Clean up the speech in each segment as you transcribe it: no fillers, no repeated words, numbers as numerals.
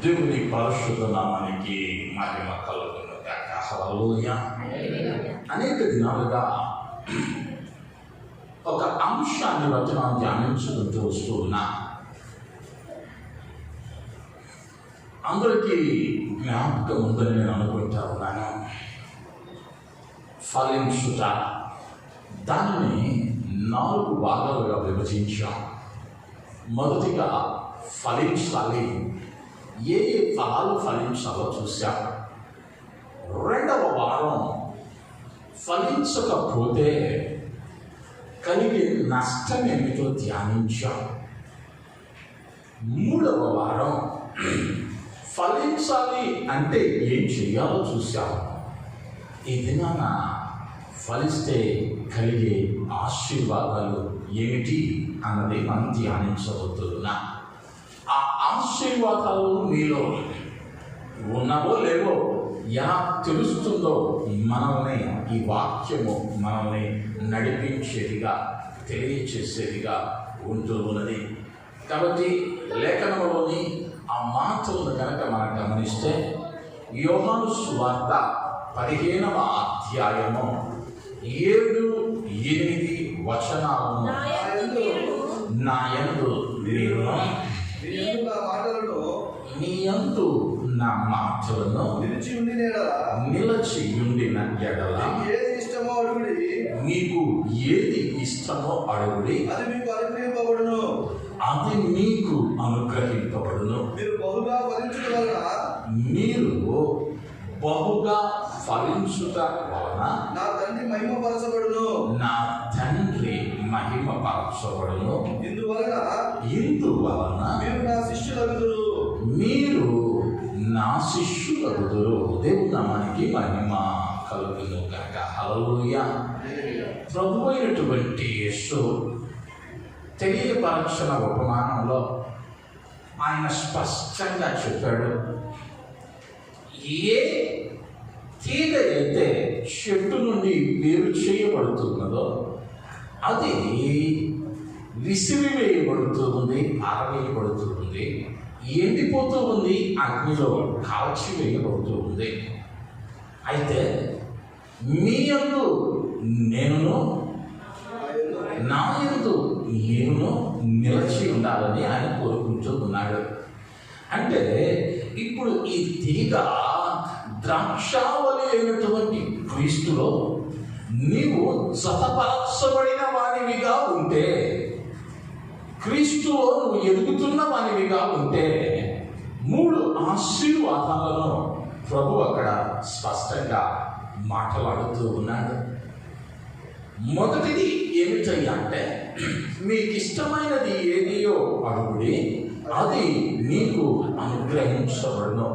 దేవుని పరిశుద్ధ నామానికి మహిమ కలుగును గాక. హల్లెలూయా. అనేక దినాలుగా ఒక అంశాన్ని బట్టి మనం ధ్యానించుకుంటూ వస్తూ ఉన్నా. అందరికీ జ్ఞాపకం ఉందని నేను అనుకుంటా ఉన్నాను. ఫలించుట, దానిని 4 భాగాలుగా విభజించాం. మొదటిగా ఫలించాలి, ఏ ఫలాలు ఫలించాలో చూశాం. రెండవ వారం ఫలించకపోతే కలిగే నష్టం ఏమిటో ధ్యానించాం. మూడవ వారం ఫలించాలి అంటే ఏం చేయాలో చూశాం. ఈ దినాన ఫలిస్తే కలిగే ఆశీర్వాదాలు ఏమిటి అన్నది మనం ధ్యానించబోతున్నాం. ఆ ఆశీర్వాదాలు మీలో ఉన్నవో లేవో ఎలా తెలుస్తుందో మనల్ని ఈ వాక్యము మనల్ని నడిపించేదిగా, తెలియచేసేదిగా ఉంటూ ఉన్నది. కాబట్టి లేఖనంలోని ఆ మాటలను కనుక మనం గమనిస్తే, యోహాను సువార్త 15వ అధ్యాయము 7, 8 వచనాలను నా యందు నీ యందు నా మాటలను నిలిచి ఉండిన ఎడల మీకు ఏది ఇష్టమో అడుగుడి, అది మీకు అనుగ్రహింపబడును. మీరు బహుగా ఫలించుట వలన నా తండ్రి మహిమపరచబడును. ఇందువలన మీరు నా శిష్యులగుదురు. దేవుని నామానికి మహిమ కలుగును గాక. హల్లెలూయా. ప్రభువైనటువంటి యేసు తెలియపరచిన ఉపమానంలో ఆయన స్పష్టంగా చెప్పాడు, ఏ తీగ అయితే చెట్టు నుండి వేరు చేయబడుతున్నదో అది విసిరివేయబడుతూ ఉంది, ఆరవేయబడుతూ ఉంది, ఎండిపోతూ ఉంది, అగ్నిలో కాల్చివేయబడుతూ ఉంది. అయితే మీ యందు నేనును, నా యందు నేను నిలిచి ఉండాలని ఆయన కోరుకుంటూ ఉన్నాడు. అంటే ఇప్పుడు ఈ తీగ ద్రాక్షావళి అయినటువంటి క్రీస్తులో నీవు జతపరచబడిన వానివిగా ఉంటే, క్రీస్తులో నువ్వు ఎదుగుతున్న వానివిగా ఉంటే 3 ఆశీర్వాదాలను ప్రభు అక్కడ స్పష్టంగా మాట్లాడుతూ ఉన్నాడు. మొదటిది ఏమిటయ్యా అంటే, మీకు ఇష్టమైనది ఏదియో అడుగుడి, అది నీకు అనుగ్రహించబడును.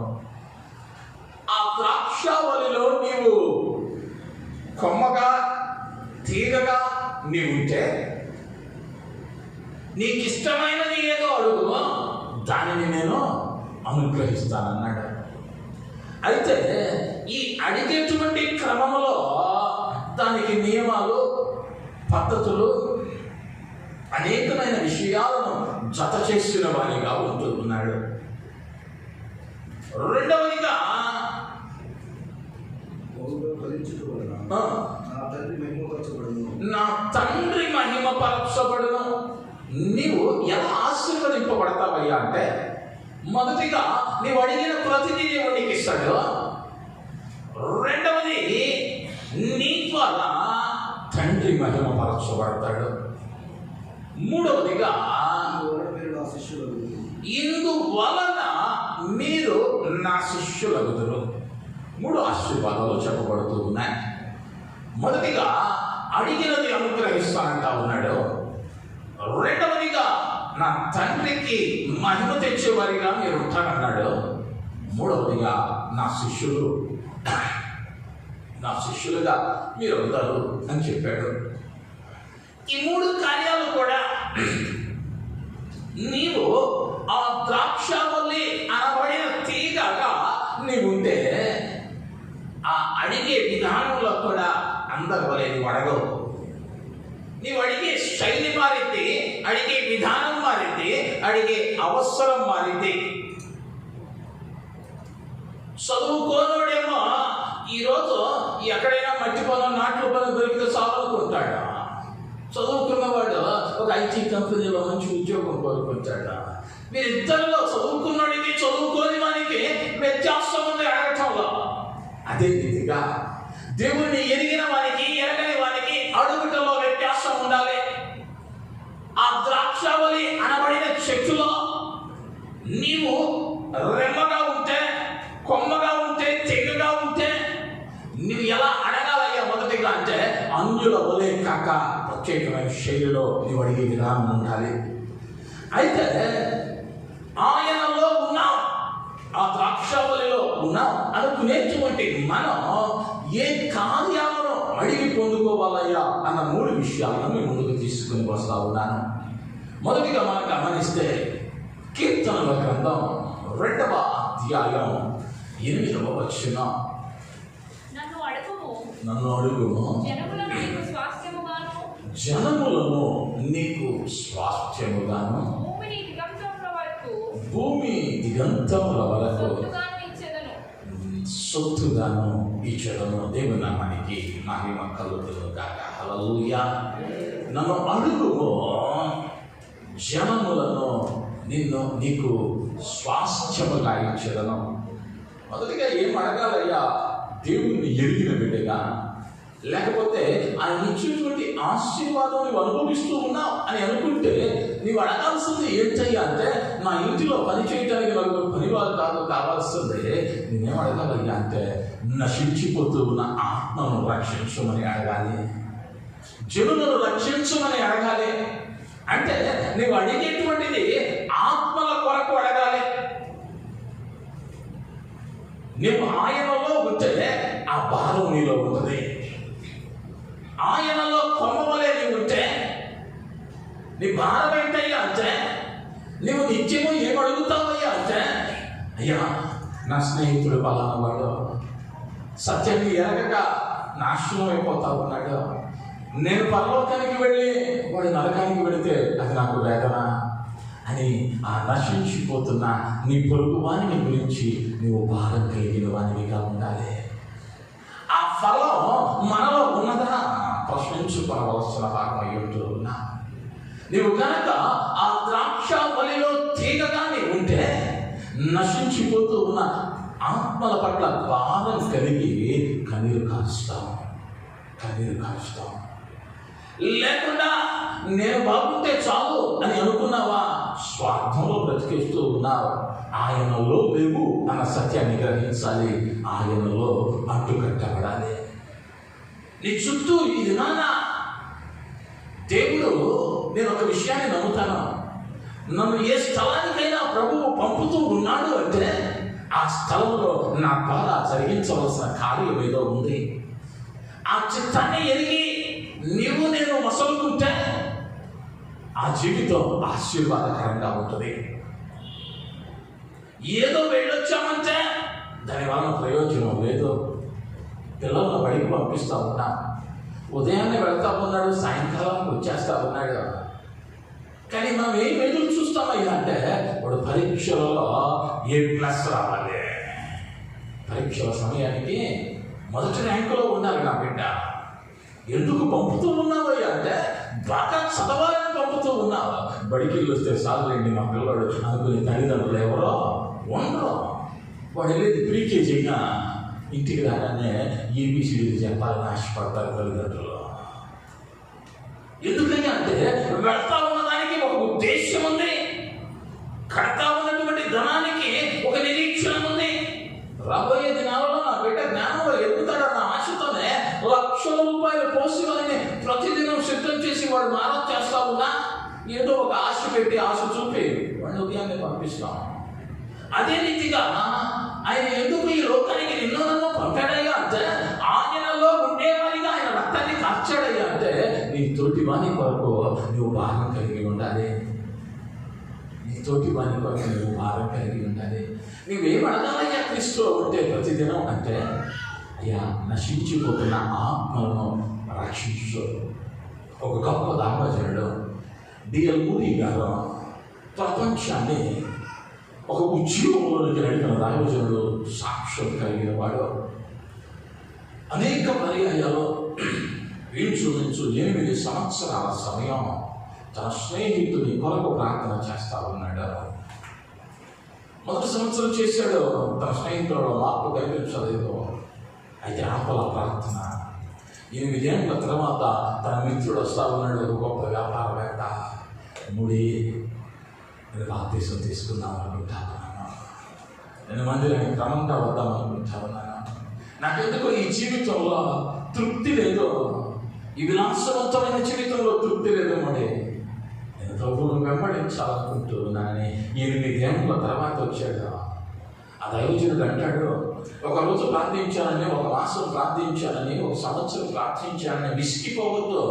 ఆ ద్రాక్షావళిలో నీవు కొమ్మగా, తీగగా నీవుంటే నీకు ఇష్టమైనది ఏదో అడుగు, దానిని నేను అనుగ్రహిస్తానన్నాడు. అయితే ఈ అడిగేటువంటి క్రమంలో దానికి నియమాలు, పద్ధతులు, అనేకమైన విషయాలను జత చేసిన వారిగా ఉంటున్నాడు. రెండవదిగా నా తండ్రి మహిమపరచబడును. నీవు ఎలా ఆశీర్వదింపబడతావయ్యా అంటే, మొదటిగా నీవు అడిగిన ప్రతిదీ దేవుడు నీకు ఇస్తాడు. రెండవది, నీ ద్వారా తండ్రి మహిమపరచబడతాడు. మూడవదిగా, ఇందువలన మీరు నా శిష్యులగుదురు. 3 ఆశీర్వాదాలు చెప్పబడుతూ ఉన్నాయి. మొదటిగా అడిగినది అనుగ్రహిస్తానంటా ఉన్నాడు. రెండవదిగా నా తండ్రికి మహిమ తెచ్చేవారిగా మీరు ఉంటానన్నాడు. మూడవదిగా నా శిష్యులుగా మీరు అవుతారు అని చెప్పాడు. ఈ 3 కార్యాలు కూడా నీవు ఆ ద్రాక్షావల్లి అనబడిన తీగగా నీవు ఉంటే, ఆ అడిగే విధానంలో కూడా అందరి వలె నువ్వు అడగవు. నీవు అడిగే శైలి మారింది, అడిగే విధానం మారింది, అడిగే అవసరం మారింది. చదువుకోనోడేమో ఈరోజు ఎక్కడైనా మట్టి పొలం నాట్లు పొలం దొరికితే చదువుకుంటాడు. చదువుకున్నవాడు ఒక ఐటీ కంపెనీలో మంచి ఉద్యోగం కోరుకుంటాడు. వీరిద్దరిలో చదువుకున్నోడికి చదువుకోని వానికి వ్యత్యాసం ఉంది అడగటంలో. అదే రీతిగా దేవుణ్ణి ఎరిగిన వానికి ఎరగని వానికి అడుగుటలో వ్యత్యాసం ఉండాలి. ఆ ద్రాక్షావళి అనబడిన చెట్టులో నీవు రెమ్మగా ఉంటే, కొమ్మగా ఉంటే, తెగగా ఉంటే నువ్వు ఎలా అడగాలయ్యా మొదటిగా అంటే అన్యుల వలే కాక ప్రత్యేకమైన శైలిలో నీవు అడిగే విధానం ఉండాలి. అయితే ఆయనలో ఉన్నాం, ఆ ద్రాక్షావళిలో ఉన్నాం అనుకునేటువంటి మనం ఏ కార్యాలను అడిగి పొందుకోవాలయ్యా అన్న 3 విషయాలను మీ ముందుకు తీసుకుని వస్తా ఉన్నాను. మొదటిగా మనం గమనిస్తే కీర్తనల గ్రంథం 2వ అధ్యాయం 8వ వచనం, నన్ను అడుగుము జనములను నీకు స్వాస్థ్యముగాను భూమి దిగంతముల వరకు సొత్తుగాను ఇచ్చదను. దేవుని నామానికి మహిమ కలుగును గాక. హల్లెలూయా. నన్ను అడుగుము జనములను నీకు స్వాస్థ్యముగా ఇచ్చదను. మొదటిగా ఏం అడగాలయ్యా? దేవుణ్ణి ఎరిగిన బిడ్డగా, లేకపోతే ఆయన ఇచ్చినటువంటి ఆశీర్వాదం నువ్వు అనుభవిస్తూ ఉన్నావు అని అనుకుంటే నీవు అడగాల్సింది ఏంటయ్యా అంటే, నా ఇంటిలో పని చేయడానికి నలుగురు పనివారు కావాల్సిందే. నేనేం అడగాలయ్యా అంటే, నశించిపోతూ ఉన్న ఆత్మను రక్షించమని అడగాలి, జనులను రక్షించమని అడగాలి. అంటే నీవు అడిగేటువంటిది ఆత్మల కొరకు అడగాలి. నీవు ఆయనలో ఉంటే ఆ భారం నీలో ఉంటుంది. ఆయనలో కొమ్మవలే నీవు ఉంటే నీ భారం ఏంటయ్యా అంటే, నువ్వు నిత్యము ఏమడుగుతావయ్యా అంటే, అయ్యా నా స్నేహితుడు పలానా వాడు సత్యాన్ని ఎరగక నాశనం అయిపోతా ఉన్నాడు, నేను పరలోకానికి వెళ్ళి వాడు నరకానికి వెళితే అది నాకు వేదన అని ఆ నశించిపోతున్న నీ పొరుగు వాని గురించి నువ్వు భారం కలిగిన వానివిగా ఉండాలి. ఆ ఫలం మనలో ఉన్నదా ప్రశ్నించుకోవలసిన భాగం అయి ఉంటున్నా. నీవు కనుక ఆ ద్రాక్షావళిలో తీగగా నీవు ఉంటే నశించిపోతూ ఉన్న ఆత్మల పట్ల భారం కలిగి కన్నీరు కారుస్తాం. లేకుండా నేను బాగుంటే చాలు అని అనుకున్నావా? స్వార్థంలో బ్రతికేస్తూ ఉన్నావు. ఆయనలో లేవు అన్న సత్యాన్ని గ్రహించాలి. ఆయనలో అంటుకట్టబడాలి. నీ చుట్టూ ఇది నానా దేవుడు, నేను ఒక విషయాన్ని నమ్ముతాను, నన్ను ఏ స్థలానికైనా ప్రభువు పంపుతూ ఉన్నాడు అంటే ఆ స్థలంలో నా ద్వారా జరిగించవలసిన కార్యం ఏదో ఉంది. ఆ చిత్తాన్ని ఎరిగి నీవు నేను మసలుకుంటే ఆ జీవితం ఆశీర్వాదకరంగా ఉంటుంది. ఏదో వెళ్ళొచ్చామంటే దానివల్ల ప్రయోజనం లేదు. పిల్లలను బడికి పంపిస్తూ ఉన్నాం, ఉదయాన్నే వెళ్తా ఉన్నాడు, సాయంకాలానికి వచ్చేస్తా ఉన్నాడు. కానీ మనం ఏం ఎదురు చూస్తామయ్యా అంటే, వాడు పరీక్షలలో A+ రావాలి, పరీక్షల సమయానికి మొదటి ర్యాంకులో ఉండాలి నా బిడ్డ. ఎందుకు పంపుతూ ఉన్నావయ్యా అంటే, బాగా చదవాలని పంపుతూ ఉన్నావు. బడికి వస్తే చాలండి మా పిల్లవాడు అనుకునే తల్లిదండ్రులు ఎవరో ఉండరు. వాడు వెళ్ళేది ప్రీకేజీ అయినా ఇంటికి రాగానే ABCD చెప్పాలని ఆశపడతారు తల్లిదండ్రులు. ఎందుకని అంటే వెళ్తా ఉన్నదానికి ఒక ఉద్దేశం ఉంది, కడతా ఉన్నటువంటి ధనానికి ఒక నిరీక్షణ ఉంది. రాబోయే దినాలలో నా బిడ్డ జ్ఞానంలో ఎదుగుతాడన్న ఆశతోనే లక్షల రూపాయలు పోసి వారిని ప్రతిదినం సిద్ధం చేసి వాడు మారం చేస్తా ఉన్నా ఏదో ఒక ఆశ పెట్టి ఆశ చూపి వాడిని ఉదయాన్నే పంపిస్తాం. అదే రీతిగా ఆయన ఎందుకు ఈ లోకానికి నిన్ను నన్ను పంపాడయ్యా అంటే, ఆయనలో ఉండేవారిగా ఆయన రక్తాన్ని కార్చాడయ్యా అంటే నీ తోటి వాణి కొరకు నువ్వు భారం కలిగి ఉండాలి. నీ తోటి వాణి కొరకు నువ్వు భారం కలిగి ఉండాలి. నువ్వేం అడగాలయ్యా క్రీస్తులో ఉంటే ప్రతిదినం అంటే, అయ్యా నశించిపోతున్న ఆత్మలను రక్షించు. ఒక గొప్ప దామోదరుడు D.L. మూరీ గారు ప్రపంచాన్ని ఒక ఉద్యోగంలోనికి నడిపిన దైవజనుడు, సాక్ష్యం కలిగిన వాడు. అనేక పర్యాయాలు ఇంచుమించు 8 సంవత్సరాల సమయం తన స్నేహితుని కొరకు ప్రార్థన చేస్తా ఉన్నాడు. మొదటి సంవత్సరం చేశాడు, తన స్నేహితుడు మార్పు కనిపించలేదు. అయితే ఆపల ప్రార్థన. 8 ఏళ్ళ తర్వాత తన మిత్రుడు వస్తా ఉన్నాడు, గొప్ప వ్యాపారవేత్త. ముడి నేను బాప్తీసం తీసుకుందాం అనుకుంటా ఉన్నాను, నేను మందిరానికి క్రమంగా వద్దాం అనుకుంటా ఉన్నాను, నాకెందుకు ఈ జీవితంలో తృప్తి లేదు, ఈ విలాసవంతమైన జీవితంలో తృప్తి లేదు. మరి నేను ప్రభువును వెంబడించాలనుకుంటూ ఉన్నానని 8 ఏళ్ళ తర్వాత వచ్చాడు. ఆ దైవజనుడు అంటాడు, ఒకరోజు ప్రార్థించానని, 1 మాసం ప్రార్థించానని, 1 సంవత్సరం ప్రార్థించానని విసిగిపోవద్దు.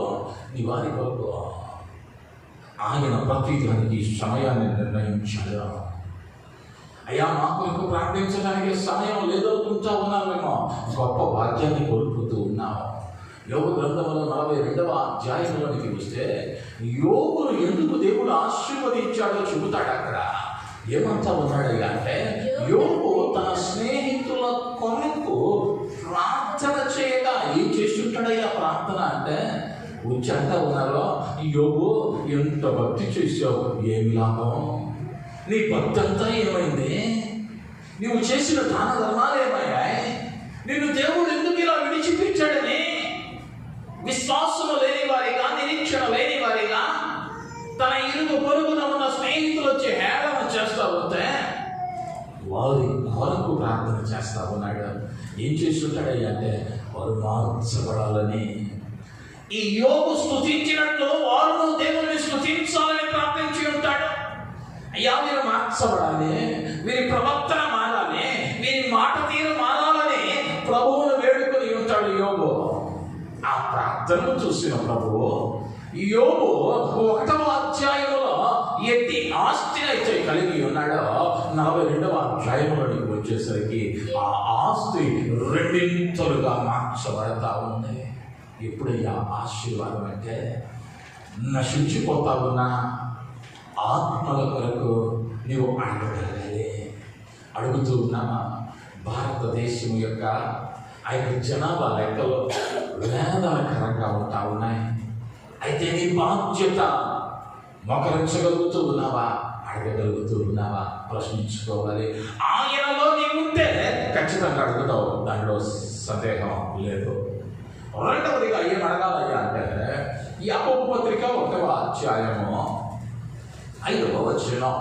నీ వారి కొరకు ఆయన ప్రతి దానికి సమయాన్ని నిర్ణయించాడు. అయ్యా, మా కొరకు ప్రార్థించడానికి సమయం లేదనుకుంటా ఉన్నామేమో, గొప్ప భాగ్యాన్ని కోల్పోతూ ఉన్నాము. యోబు గ్రంథంలో 42వ అధ్యాయంలోనికి వస్తే యోబును ఎందుకు దేవుడు ఆశీర్వదించాడో చెబుతాడు. అక్కడ ఏమంటా ఉన్నాడయ్యా అంటే, యోబు తన స్నేహితుల కొరకు ప్రార్థన చేయగా ఏం చేస్తుంటాడయ్యా ప్రార్థన అంటే, వచ్చంటా ఉన్నారో, యోబు ఎంత భక్తి చేసావు, ఏమి లాభం, నీ భక్తి అంతా ఏమైంది, నువ్వు చేసిన దాన ధర్మాలు ఏమయ్యాయి, నిన్ను దేవుడు ఎందుకు ఇలా విడిచిపించాడని విశ్వాసము లేని వారిగా, నిరీక్షణ లేని వారిగా తన ఇరుగు పొరుగున ఉన్న స్నేహితులు వచ్చి హేళన చేస్తా ఉంటే వారి కొరకు ప్రార్థన చేస్తా ఉన్నాడు. ఏం చేస్తుంటాడయ్యా అంటే, వారు మార్చబడాలని, ఈ యోబు స్తుతించినట్లు వారు దేవుని స్తుతించాలని ప్రార్థించి ఉంటాడు. అయ్యా, మీరు మార్చబడాలి, వీరి ప్రవర్తన మారాలి, వీరి మాట తీరు మారాలని ప్రభువును వేడుకొని ఉంటాడు యోబు. ఆ ప్రార్థనను చూసిన ప్రభువు యోబు 1వ అధ్యాయంలో ఎట్టి ఆస్తిని అయితే కలిగి ఉన్నాడో 42వ అధ్యాయంలోనికి వచ్చేసరికి ఆ ఆస్తి 2 మార్చబడతా ఉంది. ఎప్పుడయ్యా ఆశీర్వాదం అంటే, నశించిపోతా ఉన్న ఆత్మల కొరకు నీవు అడగగలగాలి. అడుగుతూ ఉన్నామా? భారతదేశం యొక్క ఆ యొక్క జనాభా లెక్కలు వేదనకరంగా ఉంటా ఉన్నాయి. అయితే నీ బాధ్యత మోకరించగలుగుతూ ఉన్నావా, అడగగలుగుతూ ఉన్నావా ప్రశ్నించుకోవాలి. ఆయనలో నీవు ఉంటే ఖచ్చితంగా అడుగుతావు, దానిలో సందేహం లేదు. 2వదిగా ఏం అడగాలయ్యా అంటే, యాకోబు పత్రిక 1వ అధ్యాయము 5వ వచనం,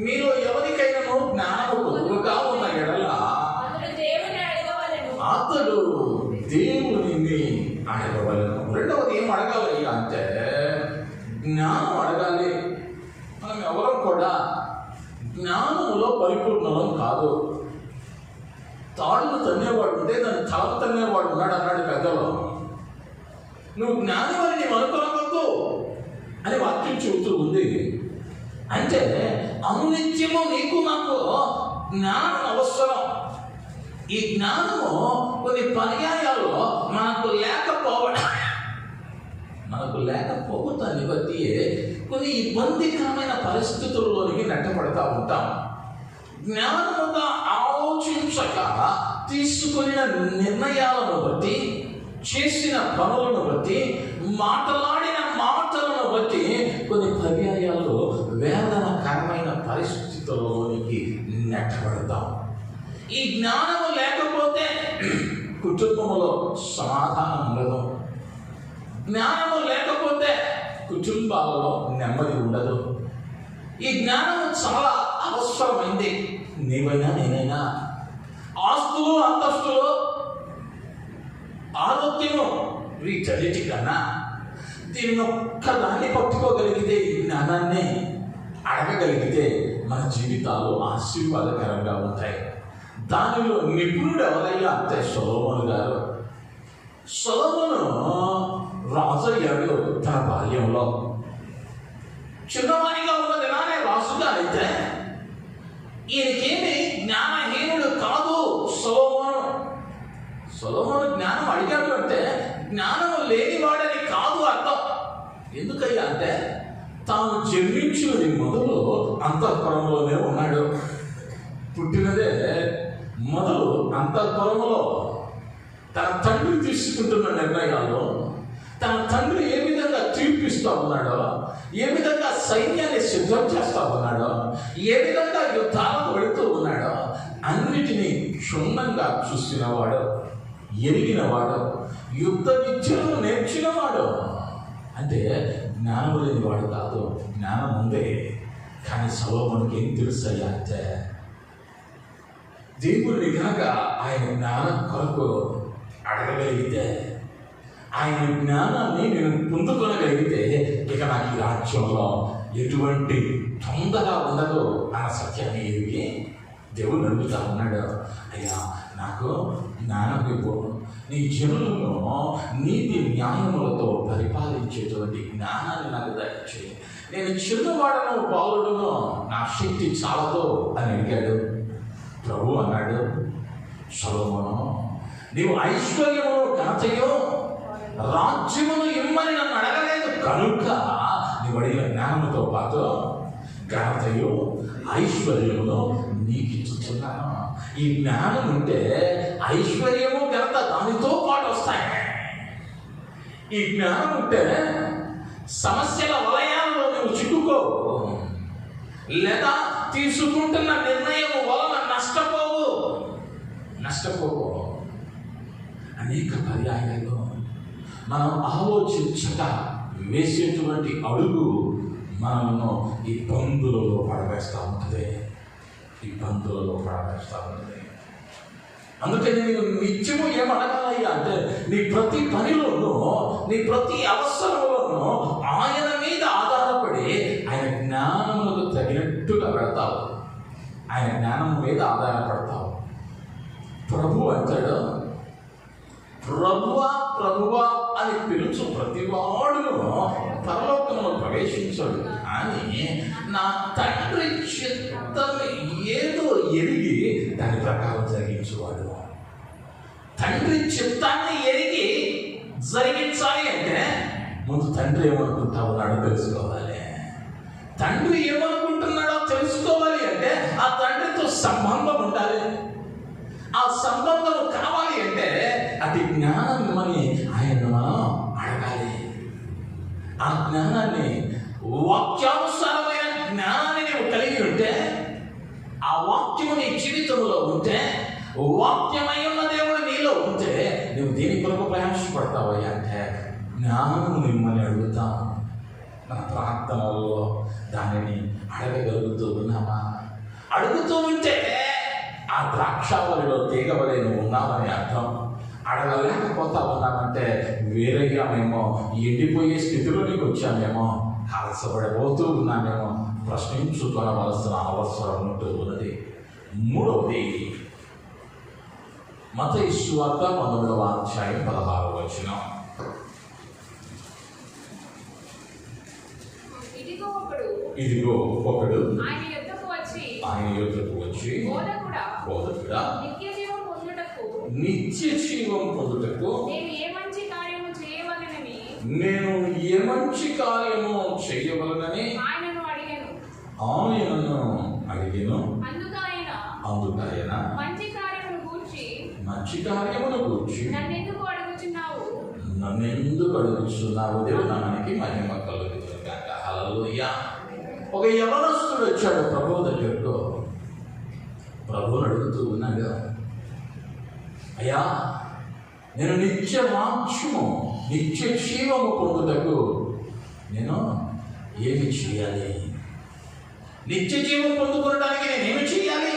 మీరు ఎవరికైనా జ్ఞానము కొదువుగా ఉన్న ఎడల అతడు దేవునిని అడగవలను. 2వది ఏం అడగాలయ్యా అంటే, జ్ఞానం అడగాలి. మనం ఎవరో కూడా జ్ఞానంలో పరిపూర్ణం కాదు. తాడును తన్నేవాడు ఉంటే దాన్ని తల తన్నేవాడు ఉన్నాడు అన్నాడు పెద్దలో. నువ్వు జ్ఞానం అని నీవు అనుకోవద్దు అని వాక్యం చెబుతూ ఉంది. అంటే అనునిత్యము నీకు నాకు జ్ఞానం అవసరం. ఈ జ్ఞానము కొన్ని పర్యాయాల్లో మనకు లేకపోవటాన్ని బట్టి కొన్ని ఇబ్బందికరమైన పరిస్థితుల్లోనికి నెట్టబడతా ఉంటాం. జ్ఞానముగా ఆలోచించక తీసుకున్న నిర్ణయాలను బట్టి, చేసిన పనులను బట్టి, మాటలాడిన మాటలను బట్టి కొన్ని పర్యాయాల్లో వేదనకరమైన పరిస్థితుల్లోనికి నెట్టబడతాం. ఈ జ్ఞానము లేకపోతే కుటుంబంలో సమాధానం ఉండదు. జ్ఞానము లేకపోతే కుటుంబాలలో నెమ్మది ఉండదు. ఈ జ్ఞానము చాలా అవసరమైంది. నీవైనా నేనైనా ఆస్తులు, అంతస్తులు, ఆరోగ్యము వీటన్నిటి కన్నా దీన్ని ఒక్కదాన్ని పట్టుకోగలిగితే, ఈ జ్ఞానాన్ని అడగగలిగితే మన జీవితాలు ఆశీర్వాదకరంగా ఉంటాయి. దానిలో నిపుణుడు ఎవరయ్యా అంటే సొలొమోను గారు. సొలొమోను రాజు అయ్యాడు తన బాల్యంలో. చిన్నవాడిగా ఉన్న దినానే రాజుగా అయితే ఈయనకేమి జ్ఞానహీనుడు కాదు సొలొమోను. సొలొమోను జ్ఞానం అడిగాడు అంటే జ్ఞానము లేనివాడని కాదు అర్థం. ఎందుకయ్యా అంటే తాను జన్మించినది మొదలు అంతఃపురంలోనే ఉన్నాడు. పుట్టినదే మొదలు అంతఃపురంలో తన తండ్రి తీసుకుంటున్న నిర్ణయాల్లో, తన తండ్రి ఏ విధంగా తీర్పిస్తూ ఉన్నాడో, ఏ విధంగా సైన్యాన్ని సిద్ధం చేస్తూ ఉన్నాడో, ఏ విధంగా యుద్ధాలకు వెళుతూ ఉన్నాడో అన్నిటినీ క్షుణ్ణంగా చూసినవాడు, ఎరిగినవాడు, యుద్ధ విద్యలను నేర్చినవాడు. అంటే జ్ఞానం లేనివాడు కాదు, జ్ఞానం ఉందే. కానీ సొలొమోనుకి ఏం తెలుసయ్యా అంటే, దేవుడిని కనుక ఆయన జ్ఞానం కొరకు అడగగలిగితే, ఆయన జ్ఞానాన్ని నేను పొందుకొనగలిగితే ఇక నాకు ఈ రాజ్యంలో ఎటువంటి తొందర ఉండదు అన్న సత్యాన్ని ఎరిగి దేవుడు అడుగుతా ఉన్నాడు. అయ్యా, నాకు జ్ఞానం ఇవ్వు, నీ జనులను నీతి న్యాయములతో పరిపాలించేటువంటి జ్ఞానాన్ని నాకు దయచేయి. నేను చిన్నవాడను, బాలుడును, నా శక్తి చాలదు అని అడిగాడు. ప్రభు అన్నాడు, సొలొమోను, నీవు ఐశ్వర్యము, ఘనతయో, రాజ్యమును ఇమ్మని నన్ను అడగలేదు కనుక నీవు అడిగిన జ్ఞానముతో పాటు ఘనతయు, ఐశ్వర్యమును నీకు ఇచ్చుతున్నాను. ఈ జ్ఞానం ఉంటే ఐశ్వర్యము, ఘనత దానితో పాటు వస్తాయి. ఈ జ్ఞానం ఉంటే సమస్యల వలయాల్లో నువ్వు చిక్కుకోవు, లేదా తీసుకుంటున్న నిర్ణయము వలన నష్టపోవు. అనేక పర్యాయాల్లో మనం ఆలోచించక వేసేటువంటి అడుగు మనము ఇబ్బందులలో పడవేస్తూ ఉంటుంది. అందుకని నేను నిత్యము ఏమడగాలయ్యా అంటే, నీ ప్రతి పనిలోనూ, నీ ప్రతి అవసరంలోనూ ఆయన మీద ఆధారపడి ఆయన జ్ఞానములకు తగినట్టుగా పెడతావు, ఆయన జ్ఞానం మీద ఆధారపడతావు. ప్రభు అంటాడు, ప్రభువా ప్రభువా అని పిలుచు ప్రతివాడును పరలోకములో ప్రవేశించాడు, కానీ నా తండ్రి చిత్తం ఏదో ఎరిగి దాని ప్రకారం జరిగించేవాడు. తండ్రి చిత్తాన్ని ఎరిగి జరిగించాలి అంటే ముందు తండ్రి ఏమనుకుంటా ఉన్నాడో తెలుసుకోవాలి. తండ్రి ఏమనుకుంటున్నాడో తెలుసుకోవాలి అంటే ఆ తండ్రితో సంబంధం ఉండాలి. ఆ సంబంధం కావాలి అంటే అది జ్ఞానం ఇవ్వని ఆయన్ను మనం అడగాలి. ఆ జ్ఞానాన్ని, వాక్యానుసారమైన జ్ఞానాన్ని నువ్వు కలిగి ఉంటే, ఆ వాక్యము నీ జీవితంలో ఉంటే, వాక్యమై ఉన్న దేవుడు నీలో ఉంటే, నువ్వు దేని కొరకు ప్రయాసపడతావయ్యా అంటే జ్ఞానము నిమ్మని అడుగుతాం. మన ప్రార్థనలో దానిని అడగగలుగుతూ ఉన్నామా? అడుగుతూ ఉంటే ఆ ద్రాక్షావళిలో తీగవలే నువ్వు ఉన్నావని అర్థం. అడగలేకపోతా ఉన్నామంటే వేరేగా మేము ఎండిపోయే స్థితిలోనికి వచ్చామేమో, ఆలస్యపడిపోతూ ఉన్నామేమో, ప్రశ్నించుకోవలసిన అవసరం ఉంటూ ఉన్నది. మూడవది, మత్తయి సువార్త 19వ అధ్యాయం 16వ వచనం. ఇదిగో ఒకడు ఆయన యొద్దకు వచ్చి బోధకుడా, నిత్య జీవం పొందుటకు నేను ఏ మంచి కార్యము చేయవలనని ఆయనను అడిగెను. అందుకు ఆయన మంచి కార్యమును గూర్చి నన్నెందుకు అడుగుచున్నావు? దేవునానికి మహిమ కలుగును గాక. హల్లెలూయా. ఒక యవనస్తుడు వచ్చాడు ప్రభువు దగ్గరకు. ప్రభువుని అడుగుతూ ఉన్నాడు, అయ్యా, నేను నిత్య వాక్యము, నిత్య జీవము పొందుటకు నేను ఏమి చేయాలి? నిత్య జీవం పొందుకోవడానికి నేనేమి చేయాలి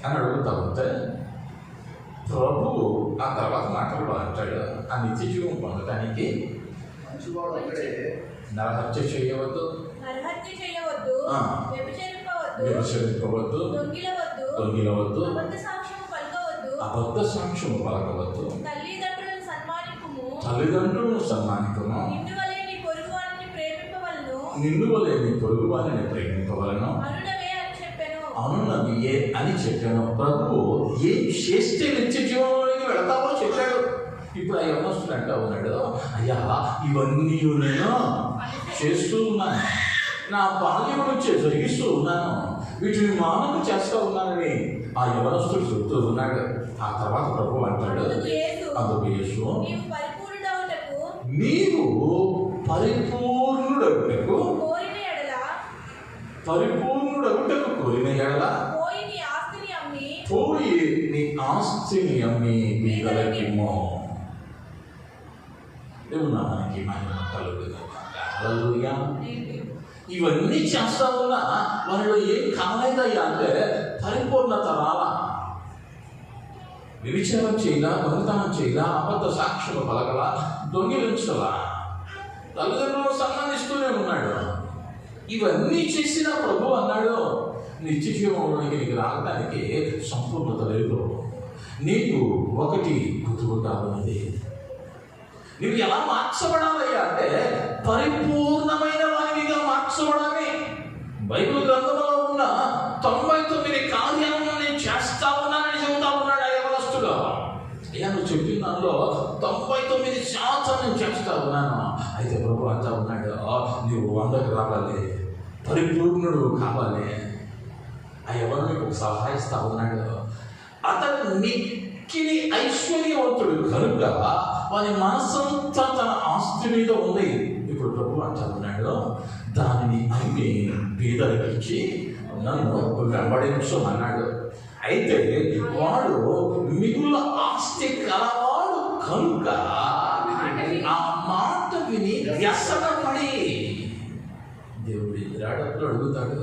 అని అడుగుతా ఉంటే ప్రభువు ఆ తర్వాత మాటలు అంటాడు, ఆ నిత్య జీవం పొందడానికి నరహత్య చేయవద్దు, వ్యభిచరింపవద్దు, దొంగిలవద్దు, అబద్ధ సాక్ష్యము పలకవద్దు, తల్లిదండ్రులను సన్మానికము, నిన్ను వలె నీ పొరుగు వారిని ప్రేమింపవలను అనున్నవియే అని చెప్పాను. ప్రభువు ఏం చేస్తే నిత్య జీవంలోకి వెళతావో చెప్పాడు. ఇప్పుడు ఆ యవనస్తుడు అంటా ఉన్నాడు, అయ్యా, ఇవన్నీ నేను చేస్తూ ఉన్నాను, నా బాల్యం నుంచే జరిగిస్తూ ఉన్నాను, వీటిని మానవ చేస్తూ ఉన్నానని ఆ యవనస్తుడు చెబుతూ ఉన్నాడు. ఆ తర్వాత ప్రభు అంటాడు, అందుకు యేసు, నీవు పరిపూర్ణుడగుటకు కోరిన ఎడల పోయి నీ ఆస్తిని అమ్మి బీదలకిమ్మో. దేవునామానికి మహిమ కలుగుగాక. హల్లెలూయా. ఇవన్నీ చేస్తా ఉన్నా వాళ్ళలో ఏం కాలేదయ్యా అంటే పరిపూర్ణత రాలా. వ్యభిచారం చేయలా, దొంగతనం చేయలా, అబద్ధ సాక్ష్యం పలకలా, దొంగిలించలా, తల్లిదండ్రులను సన్మానిస్తూనే ఉన్నాడు. ఇవన్నీ చేసిన ప్రభు అన్నాడు, నిత్య జీవంలోనికి నీకు రావడానికి సంపూర్ణత లేదు. నీకు ఒకటి గుర్తుకుంటావన్నది, నువ్వు ఎలా మార్చబడాలయ్యా అంటే పరిపూర్ణమైన వానివిగా మార్చబడాలి. బైబిల్ గ్రంథంలో ఉన్న 99 కార్యాలను నేను చేస్తా ఉన్నానని చెబుతా ఉన్నాడు ఆ యవనస్తుడు. అయ్యా, నువ్వు చెప్పిన దానిలో 99% నేను చేస్తా ఉన్నాను. అయితే ప్రభు అంటా ఉన్నాడు, నువ్వు 100కు రావాలి, పరిపూర్ణుడు కావాలి. ఆ యవను నీకు సహాయిస్తా ఉన్నాడు. అతడు మిక్కిలి ఐశ్వర్యవంతుడు కనుక వాని మనసంతా తన ఆస్తి మీద ఉంది. ఇప్పుడు ప్రభు అంటా ఉన్నాడు, దానిని అమ్మి బీదలకు ఇచ్చి నన్ను వెంబడించమన్నాడు. అయితే వాడు మిగుల ఆస్తి కలవాడు కనుక ఆ మాట విని వ్యసనపడి, దేవుడు ఎదురాడప్పుడు అడుగుతాడు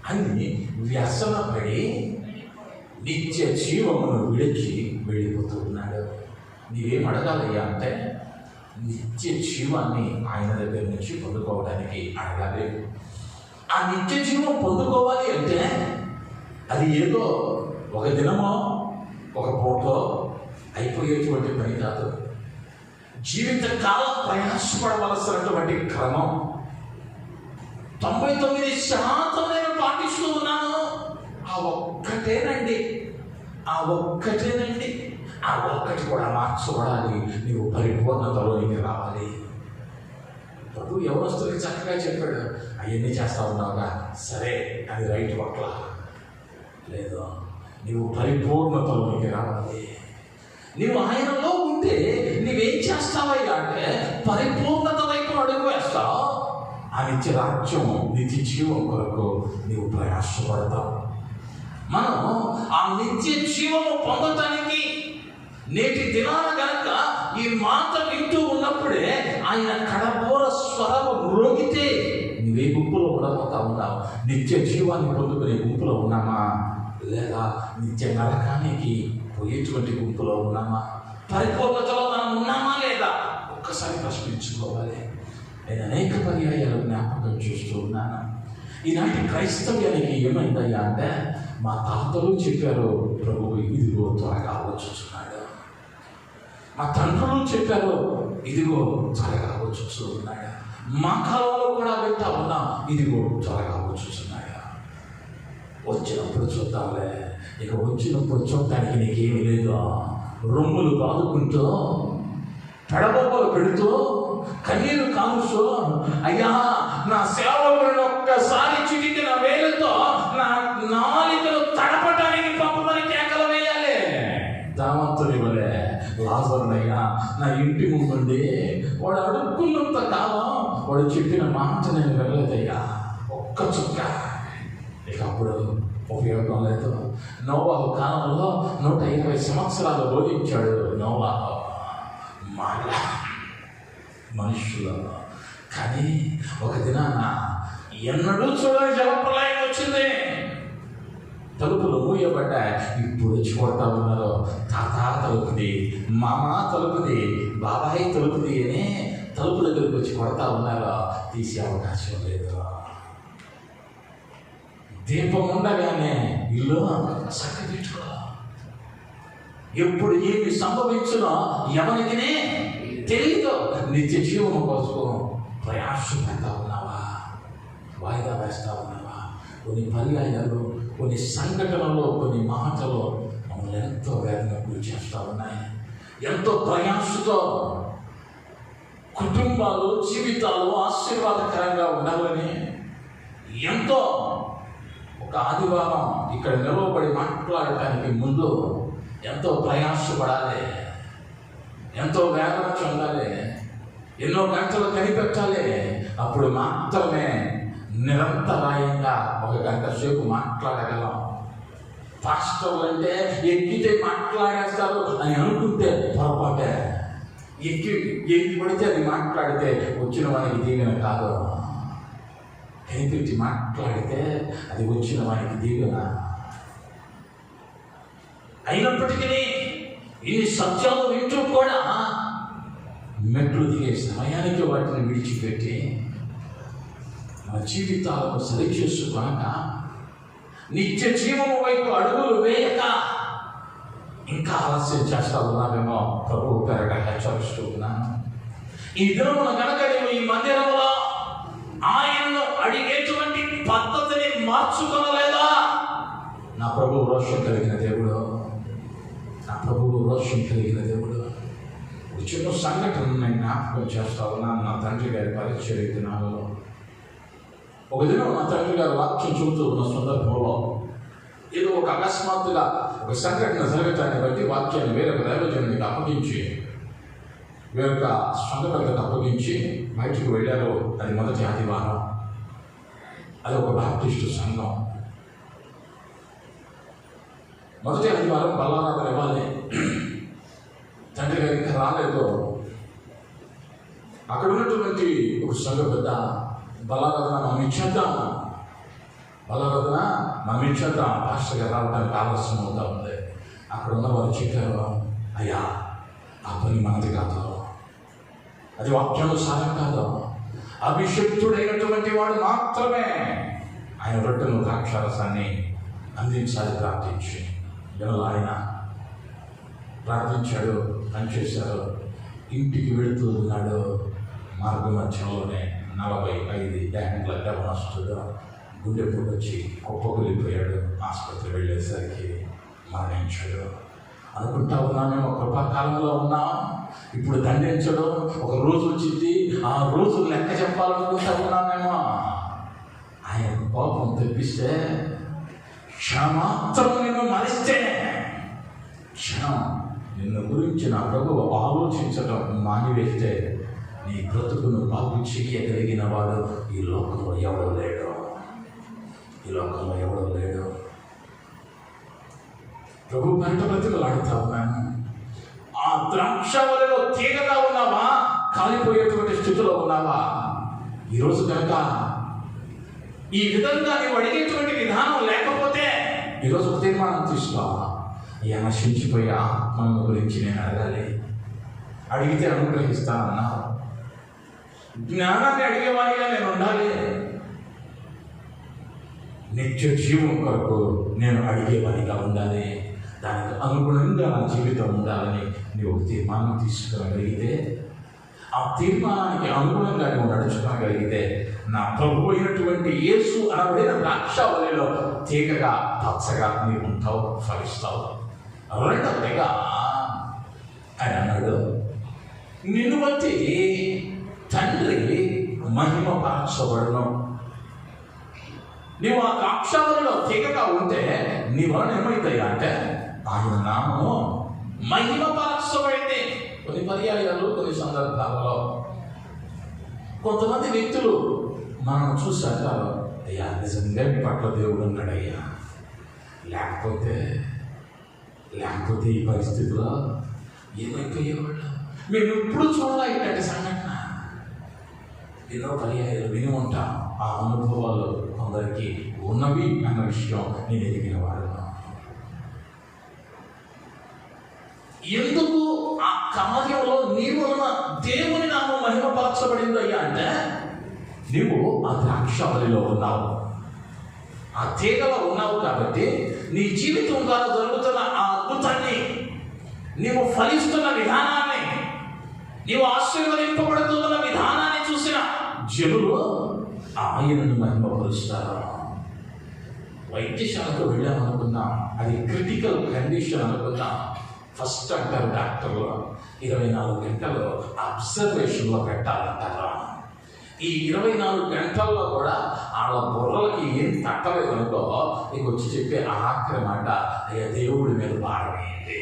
అని వ్యసనపడి నిత్య జీవమును విడిచి వెళ్ళిపోతూ ఉన్నాడు. నీవేం అడగాలయ్యా అంటే నిత్య జీవాన్ని ఆయన దగ్గర నుంచి పొందుకోవడానికి అడగాలి. ఆ నిత్య జీవం పొందుకోవాలి అంటే అది ఏదో ఒక దినమో ఒక పూటో అయిపోయేటువంటి పని కాదు. జీవితకాలం ప్రయాసపడవలసినటువంటి క్రమం. 99% నేను పాటిస్తూ ఉన్నాను. ఆ ఒక్కటేనండి ఆ ఒక్కటి కూడా మార్చబడాలి. నీవు పరిపూర్ణతలోనికి రావాలి. ప్రభు యవనస్తులకి చక్కగా చెప్పాడు, అవన్నీ చేస్తా ఉన్నావుగా, సరే అది రైట్ పట్ల లేదు, నీవు పరిపూర్ణతలోనికి రావాలి. నీవు ఆయనలో ఉంటే నీవేం చేస్తావయ్యా అంటే పరిపూర్ణత వైపు అడుగు వేస్తావు. ఆ నిత్య రాజ్యం, నిత్య జీవం కొరకు నీవు ప్రయాసపడతావు. మనం ఆ నిత్య జీవము పొందటానికి నేటి దినాన గనక ఈ మాట వింటూ ఉన్నప్పుడే ఆయన కడబోర స్వరము మ్రోగితే నువ్వే గుంపులో ఉండబోతా ఉన్నావు. నిత్య జీవాన్ని పొందుకునే గుంపులో ఉన్నామా, లేదా నిత్య నరకానికి పోయేటువంటి గుంపులో ఉన్నామా? పరిపూర్ణతలో మనం ఉన్నామా లేదా ఒక్కసారి ప్రశ్నించుకోవాలి. నేను అనేక పర్యాయాలు జ్ఞాపకం చూస్తూ ఉన్నాను. ఈనాటి క్రైస్తవ్యానికి ఏమైందయ్యా అంటే మా తాతలు చెప్పారు, ప్రభువు ఇదిగో త్వరగా వచ్చుచున్నాడు. మా తండ్రులు చెప్పారు, ఇదిగో త్వరగా వచ్చుచున్నాడు. మా కాలంలో కూడా వింటా ఉన్నాం, ఇదిగో త్వరగా వచ్చుచున్నాడు. వచ్చినప్పుడు చూద్దాంలే, ఇక వచ్చినప్పుడు చూడటానికి నీకేమీ లేదు. రొమ్ములు బాదుకుంటూ, పెడబొబ్బలు పెడుతూ, కన్నీరు కాలుస్తూ, అయ్యా నా సేవకులను ఒక్కసారి చిటికిన వేలతో నా నాలికలు తడపటానికి పంపమని కేకలు వేయాలి. దామంతుని వలే లాజరునయ్యా నా ఇంటి ముందుండి వాడు అడుక్కున్నంత కాలం వాడు చెప్పిన మాట నేను వెళ్ళలేదయ్యా, ఒక్క చుక్క. ఇక అప్పుడు ఉపయోగం లేదు. నోవాహు కాలంలో 120 సంవత్సరాలు బోధించాడు నోవాహు మాట మనుషులలో. కానీ ఒక దినాన ఎన్నడూ చూడని జలప్రలయం వచ్చింది. తలుపులు మూయబడ్డాయి. ఇప్పుడు వచ్చి కొడతా ఉన్నారు, తాత తలుపుది, మామ తలుపుది, బాబాయ్ తలుపుది అని తలుపు దగ్గరికి వచ్చి కొడతా ఉన్నారు. తీసే అవకాశం లేదు. దీపం ఉండగానే ఇల్లు చక్కదిట్టుకో. ఎప్పుడు ఏమి సంభవించునో ఎవరికినే తెలియదు. నిత్య జీవనం కోసం ప్రయాసపడతా ఉన్నావా, వాయిదా వేస్తా ఉన్నావా? కొన్ని పర్యాయాలు, కొన్ని సంఘటనలు, కొన్ని మాటలు మమ్మల్ని ఎంతో వేదన గురి చేస్తూ ఉన్నాయి. ఎంతో ప్రయాసతో కుటుంబాలు, జీవితాలు ఆశీర్వాదకరంగా ఉండాలని ఎంతో ఒక ఆదివారం ఇక్కడ నిలవబడి మాట్లాడటానికి ముందు ఎంతో ప్రయాసపడాలి, ఎంతో వేదన చెందాలి, ఎన్నో గంటలు కనిపెట్టాలి. అప్పుడు మాత్రమే నిరంతరాయంగా 1 గంట సేపు మాట్లాడగలం. పాస్టర్లు అంటే ఎక్కితే మాట్లాడేస్తారు అని అనుకుంటే పొరపాటే. ఎక్కి ఏది పడితే అది మాట్లాడితే వచ్చిన వానికి దీవెన కాదు. కనిపెట్టి మాట్లాడితే అది వచ్చిన వానికి దీవెన. అయినప్పటికీ ఇన్ని సత్యాలు వింటూ కూడా మెట్లు దిగే సమయానికి వాటిని విడిచిపెట్టి మన జీవితాలను సరిచేసుకొనక నిత్య జీవము వైపు అడుగులు వేయక ఇంకా ఆలస్యం చేస్తా ఉన్నామేమో ప్రభువు పేరట హెచ్చరిస్తూ ఉన్నాను. ఈ దినమున కనుక నేను ఈ మందిరంలో ఆయనను అడిగేటువంటి పద్ధతిని మార్చుకొనలేదా? నా ప్రభువు రోషం కలిగిన దేవుడు, నా ప్రభువు రోషం కలిగిన దేవుడు. ఒక చిన్న సంఘటన నేను జ్ఞాపకం చేస్తా ఉన్నాను. నా తండ్రి గారి పరిచర్య దినాలలో ఒక దినం నా తండ్రి గారు వాక్యం చూపుతూ ఉన్న సందర్భంలో ఏదో ఒక అకస్మాత్తుగా ఒక సంఘటన జరగటాన్ని బట్టి వాక్యాన్ని వేరొక దైవజనునికి అప్పగించి వేరొక సంఘ పెద్దకు అప్పగించి బయటికి వెళ్ళారు. అది మొదటి ఆదివారం. అది ఒక బాప్టిస్టు సంఘం. మొదటి ఆదివారం బల్లారాధన ఇవ్వాలి. తండ్రి గారు ఇంకా రాలేదు. అక్కడ ఉన్నటువంటి ఒక సంఘ పెద్ద బల్లారాధన మనం ఇచ్చేద్దాం పాస్టర్ గారు రావడానికి ఆలస్యం అవుతా ఉంది. అక్కడ ఉన్న వారు చెప్పారు, అయ్యా ఆ పని మనది కాదు, అది వాక్యానుసారం కాదు, అభిషక్తుడైనటువంటి వాడు మాత్రమే ఆయన రొట్టెను ద్రాక్షారసాన్ని అందించాలి ప్రార్థించి. జనులు ఆయన ప్రార్థించాడు, పనిచేశారు. ఇంటికి వెళుతూ ఉన్నాడు. మార్గ మధ్యంలోనే 45 ఏండ్ల యవనస్తుడు గుండెపోటు వచ్చి కుప్పకూలిపోయాడు. ఆసుపత్రి వెళ్ళేసరికి మరణించాడు. అనుకుంటా ఉన్నామేమో కృపాకాలంలో ఉన్నాం, ఇప్పుడు దండించడం ఒక రోజు వచ్చింది, ఆ రోజు లెక్క చెప్పాలనుకుంటా ఉన్నామేమో. ఆయన కోపం తెప్పిస్తే క్షణమాత్రం నిన్ను మరిస్తే క్షణం నిన్ను గురించి నా ప్రభువు ఆలోచించడం మానివేస్తే నీ బ్రతుకును బాగు చేయగలిగిన వాడు ఈ లోకంలో ఎవడో లేడు. ప్రభు బయట బ్రతుకులాడుతా ఉన్నాను. ఆ ద్రాక్షవల్లిలో తీగగా ఉన్నావా, కాలిపోయేటువంటి స్థితిలో ఉన్నావా? ఈరోజు కనుక ఈ విధంగా నీవు అడిగేటువంటి విధానం లేకపోతే ఈరోజు ఒక తీర్మానం తీసుకోవా. ఈ నశించిపోయే ఆత్మల గురించి నేను అడగాలి, అడిగితే అనుగ్రహిస్తానన్నా. జ్ఞానాన్ని అడిగేవాడిగా నేను ఉండాలి. నిత్య జీవం కొరకు నేను అడిగేవాడిగా ఉండాలి. దానికి అనుగుణంగా నా జీవితం ఉండాలని నీవు తీర్మానం తీసుకునగలిగితే, ఆ తీర్మానానికి అనుగుణంగా నువ్వు నడుచుకోగలిగితే నా ప్రభు అయినటువంటి యేసు అనబడిన ద్రాక్షావల్లిలో తీగగా పచ్చగా నీవు ఉంటావు, ఫలిస్తావు. రెండవదిగా ఆయన అన్నాడు, నిన్ను బట్టి తండ్రి మహిమ పరచబడును. నీవు ఆ ద్రాక్షావల్లిలో తీగగా ఉంటే నీ వలన ఏమైతాయా అంటే ఆయన నామము మహిమ పరచబడింది. కొన్ని పర్యాయాలు, కొన్ని సందర్భాలలో కొంతమంది వ్యక్తులు మనం చూశాక, అయ్యా నిజంగా మీ పట్ల దేవుడు ఉన్నాడయ్యా, లేకపోతే ఈ పరిస్థితిలో ఏమైపోయేవాళ్ళు. మేము ఎప్పుడు చూడాలి ఇట్లాంటి సంఘటన. ఎన్నో పర్యాయాలు విని ఉంటాం. ఆ అనుభవాలు కొందరికి ఉన్నవి అన్న విషయం నేను ఎదిగిన వాడు. ఎందుకు ఆ కార్యంలో నీవు ఉన్న దేవుని నామం మహిమపరచబడిందయ్యా అంటే నీవు ఆ ద్రాక్షవల్లిలో ఉన్నావు, ఆ తీగలో ఉన్నావు. కాబట్టి నీ జీవితం ద్వారా జరుగుతున్న ఆ అద్భుతాన్ని, నీవు ఫలిస్తున్న విధానాన్ని, నీవు ఆశీర్వదింపబడుతున్న విధానాన్ని చూసిన జనులు ఆయనను మహిమపరుస్తారు. వైద్యశాలకు వెళ్ళామనుకున్నాం, అది క్రిటికల్ కండిషన్ అనుకున్నాం. ఫస్ట్ అంటారు డాక్టర్లు 24 గంటలు అబ్జర్వేషన్లో పెట్టాలంటారు. ఈ 24 గంటల్లో కూడా వాళ్ళ బుర్రలకి ఏం తట్టలేదు అనుకో, నీకు వచ్చి చెప్పే ఆఖరి మాట, అయ్యా దేవుడి మీద భారం ఏంటి,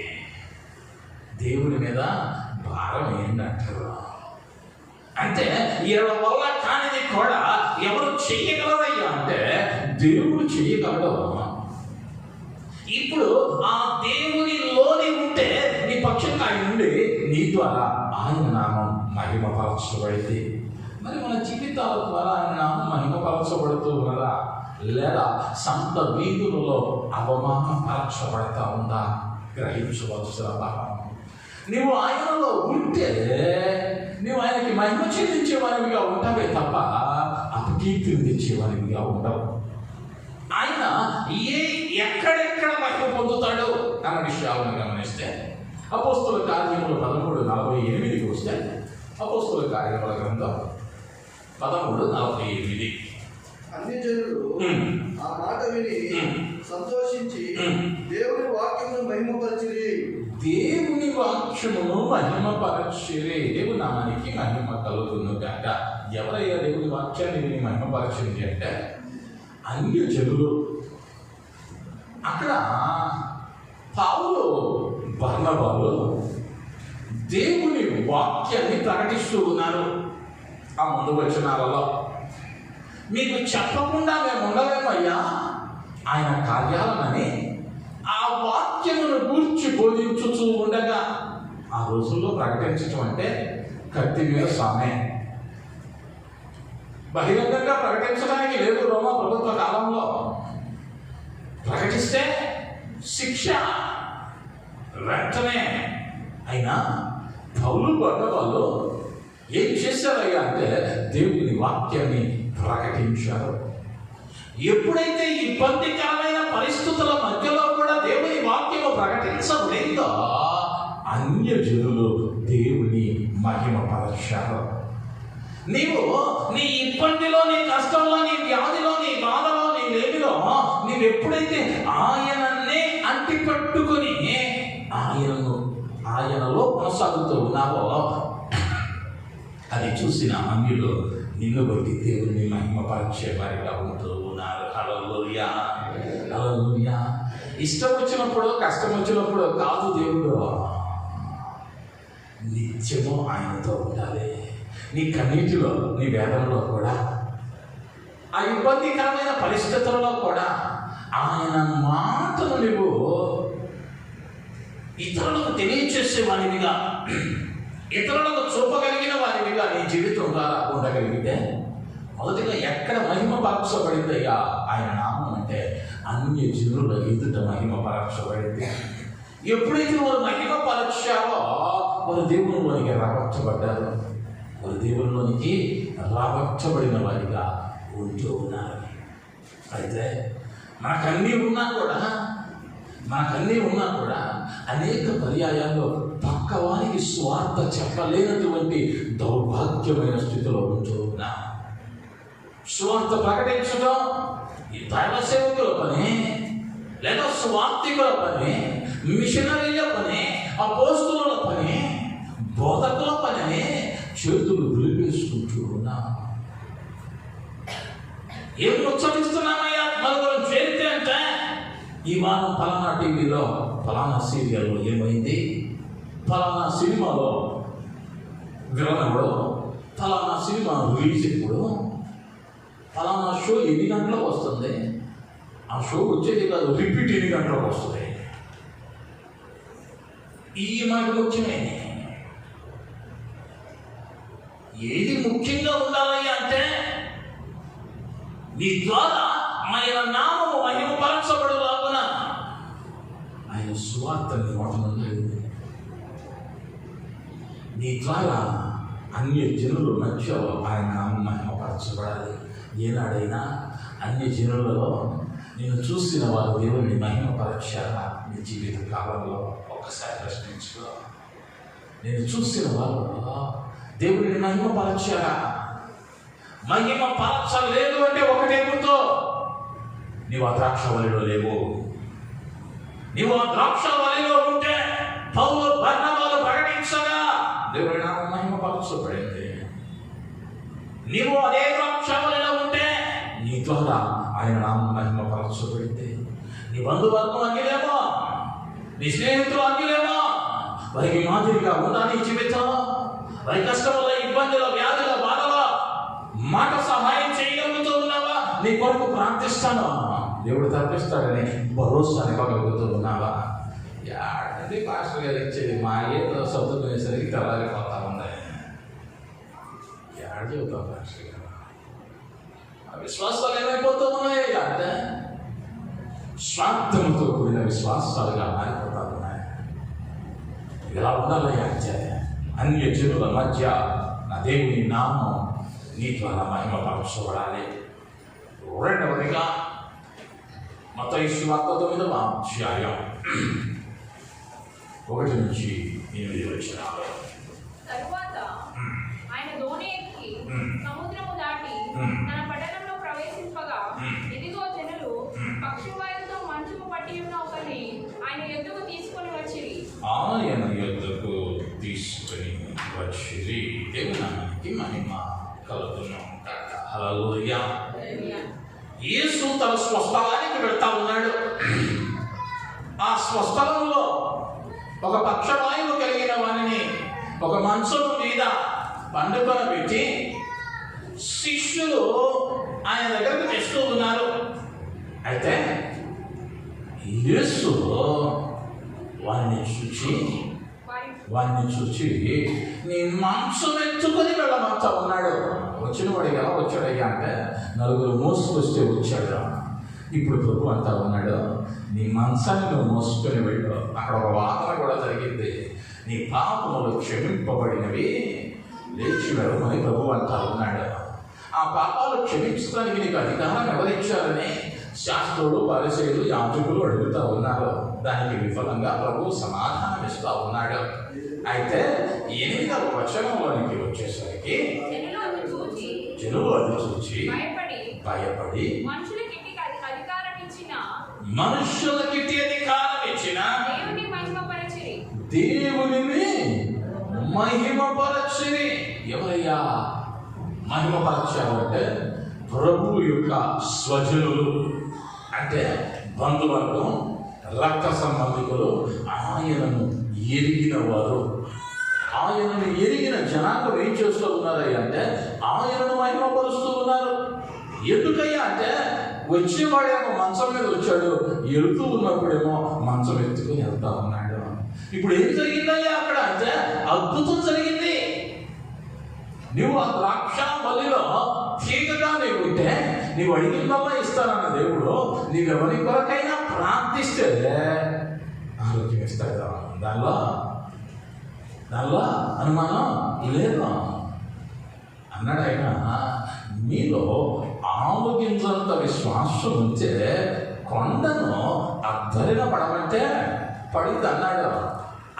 దేవుడి మీద భారం ఏంటంటారు. అంటే వీళ్ళ వల్ల కానిది కూడా ఎవరు చెయ్యగలరయ్యా అంటే దేవుడు చెయ్యగలడు. ఇప్పుడు ఆ దేవునిలోని ఉంటే నీ పక్షంగా ఆయన ఉండి నీ ద్వారా ఆయన నామం మహిమపరచబడింది. మరి మన జీవితాల ద్వారా ఆయన నామం మహిమపరచబడుతూ ఉన్నదా, లేదా సంత వీధులలో అవమానపరచబడతా ఉందా గ్రహించవలసిన భావం. నువ్వు ఆయనలో ఉంటే నువ్వు ఆయనకి మహిమ చెల్లించేవానివిగా ఉంటావే తప్ప అపకీర్తిని తెచ్చేవానివిగా ఉండవు. ఆయన ఎక్కడెక్కడ మహిమ పొందుతాడు అన్న విషయాలను గమనిస్తే అపోస్తుల కార్యములు 13:48 వస్తే, అపోస్తుల కార్యముల గ్రంథం 13:48. అన్ని జనులు ఆ మాట విని సంతోషించి దేవుని వాక్యమును మహిమపరచిరి. దేవుని వాక్యమును మహిమపరచిరి. దేవుని నామానికి మహిమ కలుగును గాక. ఎవరయ్యా దేవుని వాక్యాన్ని విని మహిమపరచింది అంటే అన్య జనులు. అక్కడ పౌలు బర్నబాలు దేవుని వాక్యాన్ని ప్రకటిస్తూ ఉన్నారు. ఆ ముందు వచనాలలో మీకు చెప్పకుండా మేము ఉండలేమయ్యా ఆయన కార్యాలనని ఆ వాక్యమును గూర్చి బోధించుతూ ఉండగా, ఆ రోజుల్లో ప్రకటించడం అంటే కత్తి మీద సామే. బహిరంగంగా ప్రకటించడానికి లేదు రోమా ప్రభుత్వ కాలంలో. ప్రకటిస్తే శిక్ష వెంటనే. అయినా పౌలు బర్నబాలు ఏం చేశారయ్యా అంటే దేవుని వాక్యాన్ని ప్రకటించారు. ఎప్పుడైతే ఇబ్బందికరమైన పరిస్థితుల మధ్యలో కూడా దేవుని వాక్యము ప్రకటించలేదో అన్య జనులు దేవుని మహిమపరచారు. నీవు నీ ఇబ్బందిలో, నీ కష్టంలో, నీ వ్యాధిలో, నీ బాధలో, నీ లేమిలో నీవు ఎప్పుడైతే ఆయననే అంటిపట్టుకొని ఆయనలో కొనసాగుతూ ఉన్నావో అది చూసిన అన్యులు నిన్ను బట్టి దేవుని మహిమపరిచే వారిగా ఉంటూ ఉన్నారు. హల్లెలూయా, హల్లెలూయా. ఇష్టం వచ్చినప్పుడు, కష్టం వచ్చినప్పుడు కాదు, దేవుడు నిత్యము ఆయనతో ఉండాలి. నీ కన్నీటిలో, నీ వేదనలో కూడా, ఆ ఇబ్బందికరమైన పరిస్థితులలో కూడా ఆయన మాటను నువ్వు ఇతరులకు తెలియచేసే వారివిగా, ఇతరులకు చూపగలిగిన వారివిగా నీ జీవితం ద్వారా ఉండగలిగితే, మొదటిగా ఎక్కడ మహిమ పరచబడిందయ్యా ఆయన నామం అంటే అన్య జనుల ఎదుట మహిమ పరచబడింది. ఎప్పుడైతే వారు మహిమ పరచావో వారు దేవునిలోనికి రాబట్టబడ్డారు. వారు దేవునిలోనికి రాబట్టబడిన వారిగా ఉంటూ ఉన్నారు. అయితే మనకన్నీ ఉన్నా కూడా అనేక పర్యాయాల్లో పక్కవానికి స్వార్థ చెప్పలేనటువంటి దౌర్భాగ్యమైన స్థితిలో ఉంటూ ఉన్నాం. స్వార్థ ప్రకటించడం ఈ దైవ సేవకుల పని, లేదా స్వార్థికుల పని, మిషనరీల పని, అపోస్తలుల పని, బోధకుల పని చేతులు దులిపేసుకుంటూ ఉన్నాం. ఏం ముచ్చటిస్తున్నామయ్యా మరొకరు చేరితే అంటే ఈ వారం ఫలానా టీవీలో ఫలానా సీరియల్లో ఏమైంది, ఫలానా సినిమాలో విలనెవడో, ఫలానా సినిమా రిలీజ్ ఎప్పుడు, ఫలానా షో ఎన్ని గంటలకు వస్తుంది, ఆ షో వచ్చేది కాదు రిపీట్ ఎన్ని గంటలకు వస్తుంది. ఈ మనకు ముఖ్యమే. ఏది ముఖ్యంగా ఉండాలి అంటే నీ ద్వారా ఆయన నామము మహిమపరచబడులాగున ఆయన సువార్తని మొట్టమొదటి నీ ద్వారా అన్య జనుల మధ్యలో ఆయన నామం మహిమపరచబడాలి. ఏనాడైనా అన్య జనులలో నేను చూసిన వారు దేవుని మహిమపరచారా నీ జీవిత కాలంలో? ఒక్కసారి ప్రశ్నించుకో. నేను చూసిన వారు దేవుని మహిమపరచారా? మహిమపరచలేదు అంటే ఒకటే గుర్తు, నీవు ఆ ద్రాక్ష వలిలో లేవు. నీవు ఆ ద్రాక్ష వలిలో ఉంటే పౌలు బర్నబాలు ప్రకటించగా దేవుని నామం మహిమపరచబడింది. నీవు అదే ద్రాక్షావళిలో ఉంటే నీ ద్వారా ఆయన నామం మహిమపరచబడింది. నీ బంధువర్గం అంగిలేమో, నీ స్నేహితులు అంగిలేమో, వారికి మాదిరిగా ఉందా నీ జీవితం? వారి కష్టంలో, ఇబ్బందుల, వ్యాధుల, బాధలో మాట సహాయం చేయగలుగుతూ ఉన్నావా? నీ కొరకు ప్రార్థిస్తాను, దేవుడు తప్పిస్తాడని భరోసా ఇవ్వగలుగుతూ ఉన్నావా? యాడండి పాస్టర్ గారు ఇచ్చేది మా ఏదో సర్దుకునేసరికి తెల్లారిపోతా ఉంది. యాడ చెబుతాం పాస్టర్ గారు? ఆ విశ్వాసాలు ఏమైపోతూ ఉన్నాయి అంటే స్వార్థంతో కూడిన విశ్వాసాలుగా మారిపోతా ఉన్నాయి. ఇలా ఉండాలి అంటే అన్య జనుల మధ్య నా దేవుని నామం నీ ద్వారా మహిమపరచబడాలి. రెండవదిగా మత్తయి సువార్త 9వ అధ్యాయం 1 నుంచి 8 వచనాలు. తరువాత ఆయన దోణి ఎక్కి సముద్రము దాటి తన పట్టణంలో ప్రవేశింపగా ఇదిగో జనులు పక్షివాయువుతో మంచుకు పట్టి ఉన్న ఒకరిని ఆయన యొద్దకు తీసుకొని వచ్చిరి. ఆయన యొద్దకు తీసుకొని వచ్చిరి. దేవునికి మహిమ కలుగును గాక. హల్లెలూయా. యేసు తన స్వస్థలానికి వెళ్తా ఉన్నాడు. ఆ స్వస్థలంలో ఒక పక్షవాయువు కలిగిన వారిని ఒక మంచం మీద పండుకొని పెట్టి శిష్యులు ఆయన దగ్గరకు తెస్తూ ఉన్నారు. అయితే యేసు వారిని చూచి నీ మాంసం ఎత్తుకొని వెళ్ళమంతా ఉన్నాడు. వచ్చిన వాడు ఎలా వచ్చాడయ్యా అంటే నలుగురు మోసుకొస్తే వచ్చాడు. ఇప్పుడు ప్రభు అంటా ఉన్నాడు, నీ మంచాన్ని నువ్వు మోసుకొని వెళ్ళు. అక్కడ ఒక వాదన కూడా జరిగింది. నీ పాపములు క్షమింపబడినవి, లేచి వెళ్ళమని ప్రభు అంటా ఉన్నాడు. ఆ పాపాలు క్షమించడానికి నీకు అధికారం ఎవరిచ్చారని శాస్త్రులు, పరిసయ్యులు, యాజకులు అడుగుతూ ఉన్నారు. దానికి విఫలంగా ప్రభు సమాధానం ఇస్తూ ఉన్నాడు. అయితే 8వ వచనంలోనికి వచ్చేసరికి జనులు అది చూచి భయపడి మనుషులకి అధికారం ఇచ్చిన దేవునిని మహిమపరచిరి. ఎవరయ్యా మహిమపరచారంటే ప్రభు యొక్క స్వజనులు, అంటే బంధువర్గం, రక్త సంబంధికులు, ఆయనను ఎరిగిన వారు. ఆయనను ఎరిగిన జనాంగం ఏం చేస్తూ ఉన్నారయ్యా అంటే ఆయనను మహిమపరుస్తూ ఉన్నారు. ఎందుకయ్యా అంటే వచ్చేవాడేమో మంచం మీద వచ్చాడు, వెళుతూ ఉన్నప్పుడేమో మంచం ఎత్తుకుని వెళ్తా ఉన్నాడు. ఇప్పుడు ఏం జరిగిందయ్యా అక్కడ అంటే అద్భుతం జరిగింది. నువ్వు ఆ ద్రాక్ష బలిలో తీగగా నీవు ఉంటే నీవు అడిగిందల్లా ఇస్తానన్న దేవుడు నీవెవరి కొరకైనా ప్రార్థిస్తే ఆరోగ్యం ఇస్తాడు. దానిలో అనుమానం లేదు అన్నాడు ఆయన. మీలో ఆలోగించంత విశ్వాసం ఉంటే కొండను అద్దరిన పడమంటే పడింది అన్నాడు.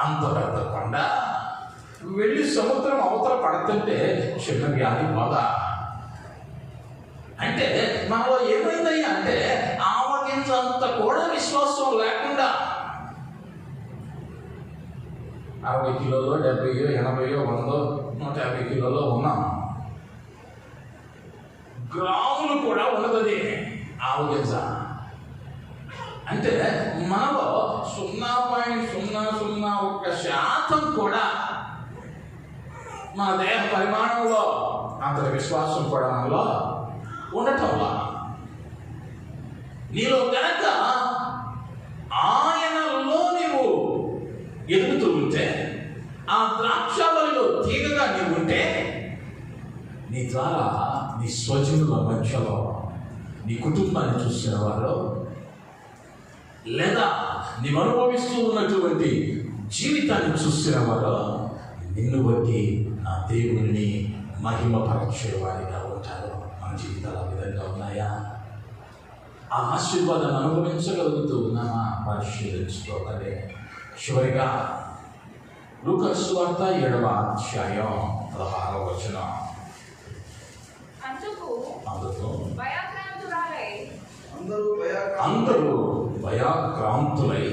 అంత పెద్ద కొండ వెళ్ళి సముద్రం అవతల పడుతుంటే చిన్న వ్యాధి పోదా అంటే మనలో ఏమైందయ్యా అంటే ఆవగించంత కూడా విశ్వాసం లేకుండా 60 కిలోలో 70, 80, 100, 150 కిలోలో ఉన్నాం. గ్రాములు కూడా ఉన్నది ఆవగింజ. అంటే మనలో 0.001% కూడా మన దేహ పరిమాణంలో అంతటి విశ్వాసం కూడా మనలో ఉండటం వల్ల నీలో కనుక ఆయనలో నీవు ఎదుగుతూ ఉంటే, ఆ ద్రాక్షావళిలో తీగగా నీవు ఉంటే, నీ ద్వారా నీ స్వజనుల మధ్యలో నీ కుటుంబాన్ని చూసిన వారు, లేదా నీవు అనుభవిస్తూ ఉన్నటువంటి జీవితాన్ని చూసిన వారు నిన్ను బట్టి నా దేవుడిని మహిమపరచేవారిగా ఉంటారు. మన జీవితాలు ఆ విధంగా ఉన్నాయా? ఆ ఆశీర్వాదాన్ని అనుభవించగలుగుతూ ఉన్నామా? పరిశీలించుకోవాలి. చివరిగా లూకా సువార్త 7వ అధ్యాయం 16వ వచనం. అందరూ భయాక్రాంతులై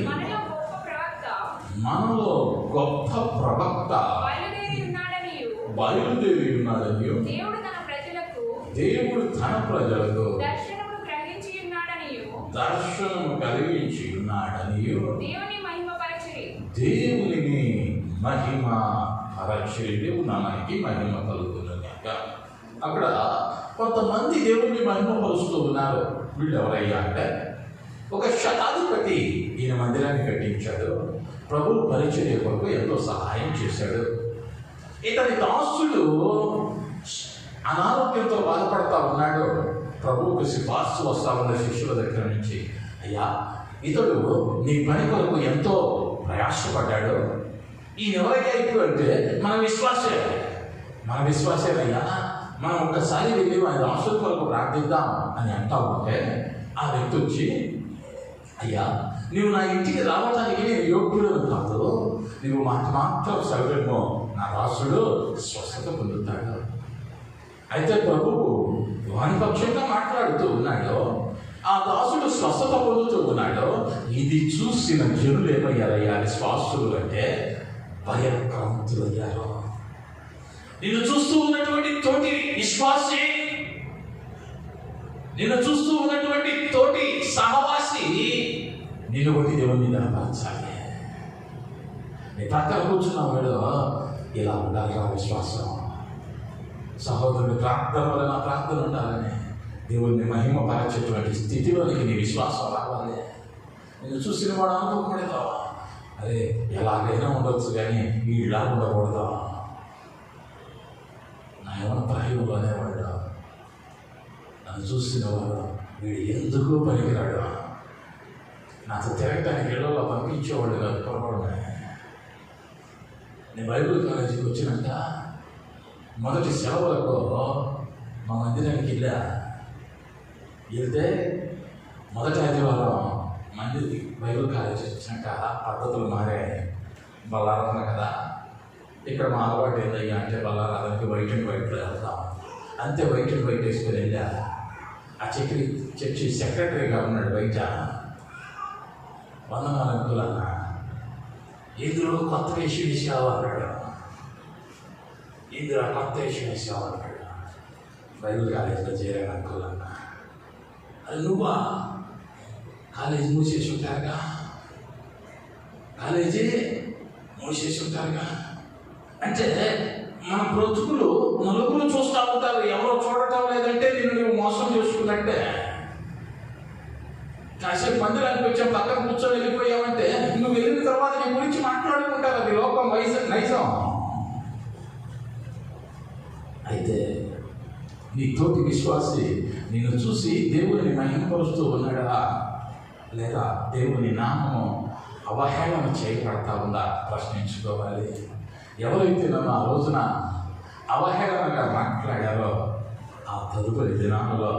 మనలో గొప్ప ప్రవక్త బయలుదేరి ఉన్నాడని దేవుడు తన ప్రజలకు దర్శనము గ్రహించి ఉన్నాడనియు దర్శనము కలిగించి ఉన్నాడనియు దేవుని మహిమపరచిరి. దేవునిని మహిమ పరచిరి. దేవుడు నామానికి మహిమ కలుగునుగాక. అక్కడ కొంతమంది దేవుని మహిమపరుస్తూ ఉన్నారు. వీళ్ళు ఎవరయ్యా అంటే, ఒక శతాధిపతి ఈయన మందిరాన్ని కట్టించాడు. ప్రభు పరిచర్య కొరకు ఎంతో సహాయం చేశాడు. ఇతని దాసుడు అనారోగ్యంతో బాధపడతా ఉన్నాడు. ప్రభువుకు సిఫార్సు వస్తా ఉన్న శిష్యుల దగ్గర నుంచి, అయ్యా ఇతడు నీ పని కొరకు ఎంతో ప్రయాసపడ్డాడు. ఈయన ఎవరయ్యా ఇప్పుడు అంటే, మన విశ్వాసేనయ్యా, మనం ఒక్కసారి వెళ్ళి మన దాసుల కొరకు ప్రార్థిద్దాం అని అంటా ఉంటే, ఆ వ్యక్తి వచ్చి, అయ్యా నువ్వు నా ఇంటికి రావడానికి నేను యోగ్యుడు కాదు, నువ్వు మాత్రం సౌకర్యము నా దాసుడు స్వస్థత పొందుతాడు. అయితే ప్రభువు వాని పక్షంగా మాట్లాడుతూ ఉన్నాడు. ఆ దాసుడు స్వస్థత పొందుతూ ఉన్నాడు. ఇది చూసిన జనులు ఏమయ్యారయ్యా? విశ్వాసులు అంటే భయక్రాంతులయ్యారు. నిన్ను చూస్తూ ఉన్నటువంటి తోటి విశ్వాసి, నిన్ను చూస్తూ ఉన్నటువంటి తోటి సహవాసి నిన్ను బట్టి దేవుణ్ణి కనపరచాలి. నీ పక్కన కూర్చున్న వాడు ఇలా ఉండాలిరా విశ్వాసం. సహోదరుని ప్రార్థన వల్ల నా ప్రార్థన ఉండాలని, దేవుణ్ణి మహిమపరచేటువంటి స్థితిలోనికి నీ విశ్వాసం రావాలి. నేను చూసిన వాడు అనుకోకూడదు, అరే ఎలాగైనా ఉండొచ్చు కానీ వీళ్ళ ఉండకూడదు. నా ఏమైనా ప్రయోగం అనేవాడు, నన్ను చూసిన వాడు వీడు ఎందుకు పనికిరాడు, నాతో తిరగటానికి ఇళ్లలో పంపించేవాడు కాదు పొరపాటునే. నేను బైబిల్ కాలేజీకి వచ్చినాక మొదటి సెలవులకు మా మందిరానికి వెళ్తే మొదటి ఆదివారం మందికి బైబిల్ కాలేజీ వచ్చినాక పద్ధతులు మారాయి. బల్లారాధన కదా, ఇక్కడ మా అలవాటు ఏందయ్యా అంటే బల్లారాధనకి వైట్ అండ్ వైట్లో వెళ్తాం. అంతే వైట్ అండ్ వైట్ వేసుకొని వెళ్ళా. ఆ చర్చి సెక్రటరీగా ఉన్నాడు బయట. వందనాలు అంకుల్ అన్న, ఇందులో కొత్త వేషం వేసావు అన్నాడు. ఇందులో కొత్త వేషం వేసావు అన్నాడు. బైబిల్ కాలేజీలో చేరాను అంకుల్ అన్న. అది నువ్వా? కాలేజీ మూసేసి ఉంటారుగా, కాలేజీ మూసేసి ఉంటారుగా అంటే మన బ్రతుకులు నలుగురు చూస్తూ ఉంటారు. ఎవరో చూడటం లేదంటే నువ్వు మోసం చేసుకున్నట్టే. కాసేపు మందిరానికి వచ్చాం, పక్కన కూర్చొని వెళ్ళిపోయామంటే నువ్వు వెళ్ళిన తర్వాత నీ గురించి మాట్లాడుకుంటారు. అది లోకం నైజం. అయితే నీ తోటి విశ్వాసి నిన్ను చూసి దేవుని మహిమపరుస్తూ ఉన్నాడా, లేదా దేవుని నామము అవహేళన చేయబడతా ఉందా ప్రశ్నించుకోవాలి. ఎవరైతే నన్ను ఆ రోజున అవహేళనగా మాట్లాడారో ఆ తదుపరి దినాలలో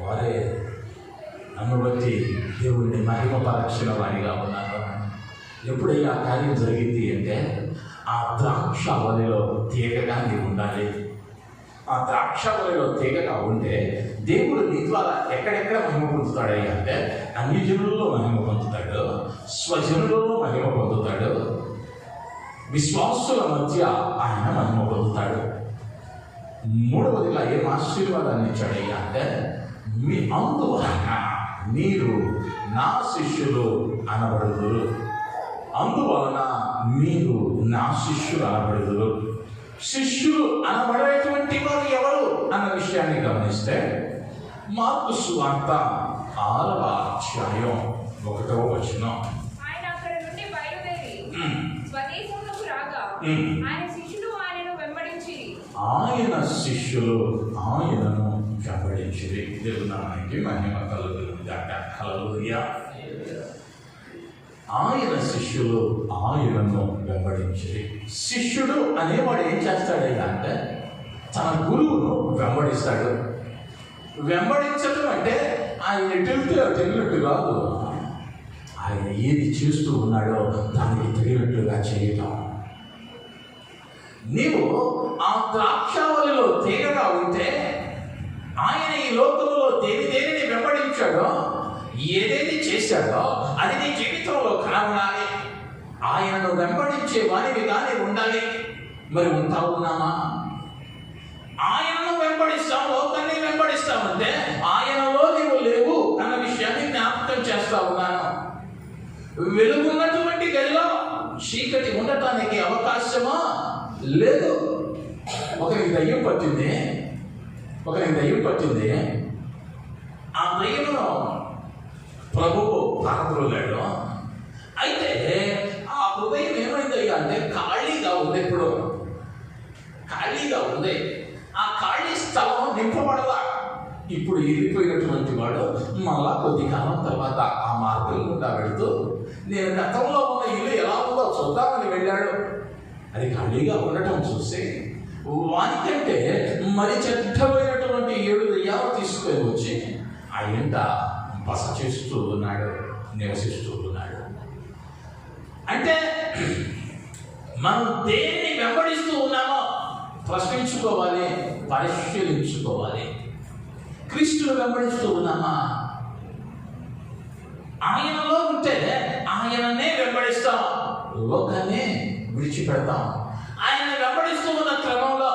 వారే నన్ను బట్టి దేవుడిని మహిమపరచిన వారిగా ఉన్నారు. ఎప్పుడైనా ఆ కార్యం జరిగింది అంటే, ఆ ద్రాక్ష వలిలో తీగగా నీవు ఉండాలి. ఆ ద్రాక్ష వలిలో తీగగా ఉంటే దేవుడు నీ ద్వారా ఎక్కడెక్కడ మహిమ పొందుతాడయ్యా అంటే, అన్ని జనులలో మహిమ పొందుతాడు, స్వజనులలో మహిమ పొందుతాడు, విశ్వాసుల మధ్య ఆయన మహిమ పొందుతాడు. మూడవదిగా ఏం ఆశీర్వాదాన్ని ఇచ్చాడయ్యా అంటే, మీ అందువలన మీరు నా శిష్యులు అనబడుదురు. అందువలన మీరు నా శిష్యులు అనబడుదురు. శిష్యులు అనబడేటువంటి వారు ఎవరు అన్న విషయాన్ని గమనిస్తే, మార్కు సువార్త 6వ అధ్యాయం 1వ వచనం. ఆయన అక్కడి నుండి బయలుదేరి స్వదేశమునకు రాగా ఆయన శిష్యులు ఆయనను వెంబడించిరి. ఆయన శిష్యులు ఆయనను వెంబడించిరి. దేవుని నామానికి మహిమ కలుగునుగాక. హల్లెలూయా. ఆయన శిష్యులు ఆయనను వెంబడించిరి. శిష్యుడు అనేవాడు ఏం చేస్తాడయ్యా అంటే, తన గురువును వెంబడిస్తాడు. వెంబడించడం అంటే ఆయన ఎటుతే తెలియనట్టు కాదు, ఆయన ఏది చేస్తూ ఉన్నాడో దానికి తగినట్లుగా చేయటం. నీవు ఆ ద్రాక్షావళిలో తీగగా ఉంటే, ఆయన ఈ లోకంలో దేనిని వెంబడించాడో, ఏదేది చేశాడో అది నీ జీవితంలో కనబడాలి. ఆయనను వెంబడించే వారివిగానే ఉండాలి. మరి ఉంటా ఉన్నామా? ఆయనను వెంబడిస్తాం, లోకాన్ని వెంబడిస్తామంటే ఆయనలో నీవు లేవు అన్న విషయాన్ని జ్ఞాపకం చేస్తా ఉన్నాను. వెలుగున్నటువంటి గదిలో చీకటి ఉండటానికి అవకాశమా లేదు. ఒకరికి దయ్యం పట్టింది, ఆ దయ్యమును ప్రభువు పారద్రోలాడు. అయితే ఆ హృదయం ఏమైందయ్యా అంటే ఖాళీగా ఉంది. ఇప్పుడు ఖాళీగా ఉంది. ఆ ఖాళీ స్థలం నింపబడలా. ఇప్పుడు వెళ్ళిపోయినటువంటి వాడు మళ్ళా కొద్ది కాలం తర్వాత ఆ మార్గం గుండా వెళుతూ నేను గతంలో ఉన్న ఇల్లు ఎలా ఉందో చూద్దామని వెళ్ళాడు. అది ఖాళీగా ఉండటం చూసి వానికంటే మరి చెడ్డమైనటువంటి 7 దయ్యాలు తీసుకొని వచ్చి ఆ ఇంట బస చేస్తూ ఉన్నాడు, నివసిస్తూ ఉన్నాడు. అంటే మనం దేన్ని వెంబడిస్తూ ఉన్నామో ప్రశ్నించుకోవాలి, పరిశీలించుకోవాలి. క్రీస్తును వెంబడిస్తూ ఉన్నామా? ఆయనలో ఉంటే ఆయననే వెంబడిస్తాం, లోకాన్ని విడిచిపెడతాం. ఆయన వెంబడిస్తూ ఉన్న క్రమంలో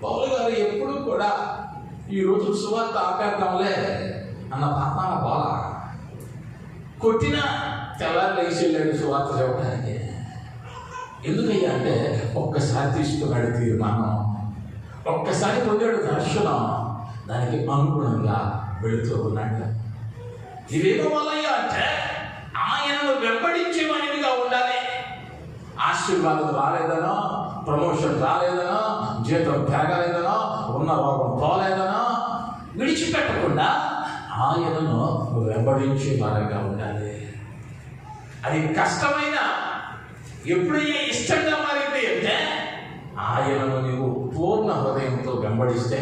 పౌలు గారు ఎప్పుడు కూడా ఈరోజు సువార్త ఆపేద్దాంలే అన్న పాపాన బాల కొట్టిన తెల్లారు లేచి వెళ్ళాడు సువార్త చెప్పడానికి. ఎందుకయ్యా అంటే ఒక్కసారి తీసుకున్నాడు తీర్మానం, ఒక్కసారి పొందాడు దర్శనం, దానికి అనుగుణంగా వెళుతూ ఉన్నాడు. ఇవేమో వల్లయ్యా అంటే ఆయనను వెంబడించేవానిగా ఉండాలి. ఆశీర్వాదం రాలేదనో, ప్రమోషన్ రాలేదనో, జీతం పెరగలేదనో, ఉన్న రోగం పోలేదనో విడిచిపెట్టకుండా ఆయనను వెంబడించే వారంగా ఉండాలి. అది కష్టమైన ఎప్పుడైనా ఇష్టంగా మారింది అంటే ఆయనను నీవు పూర్ణ హృదయంతో వెంబడిస్తే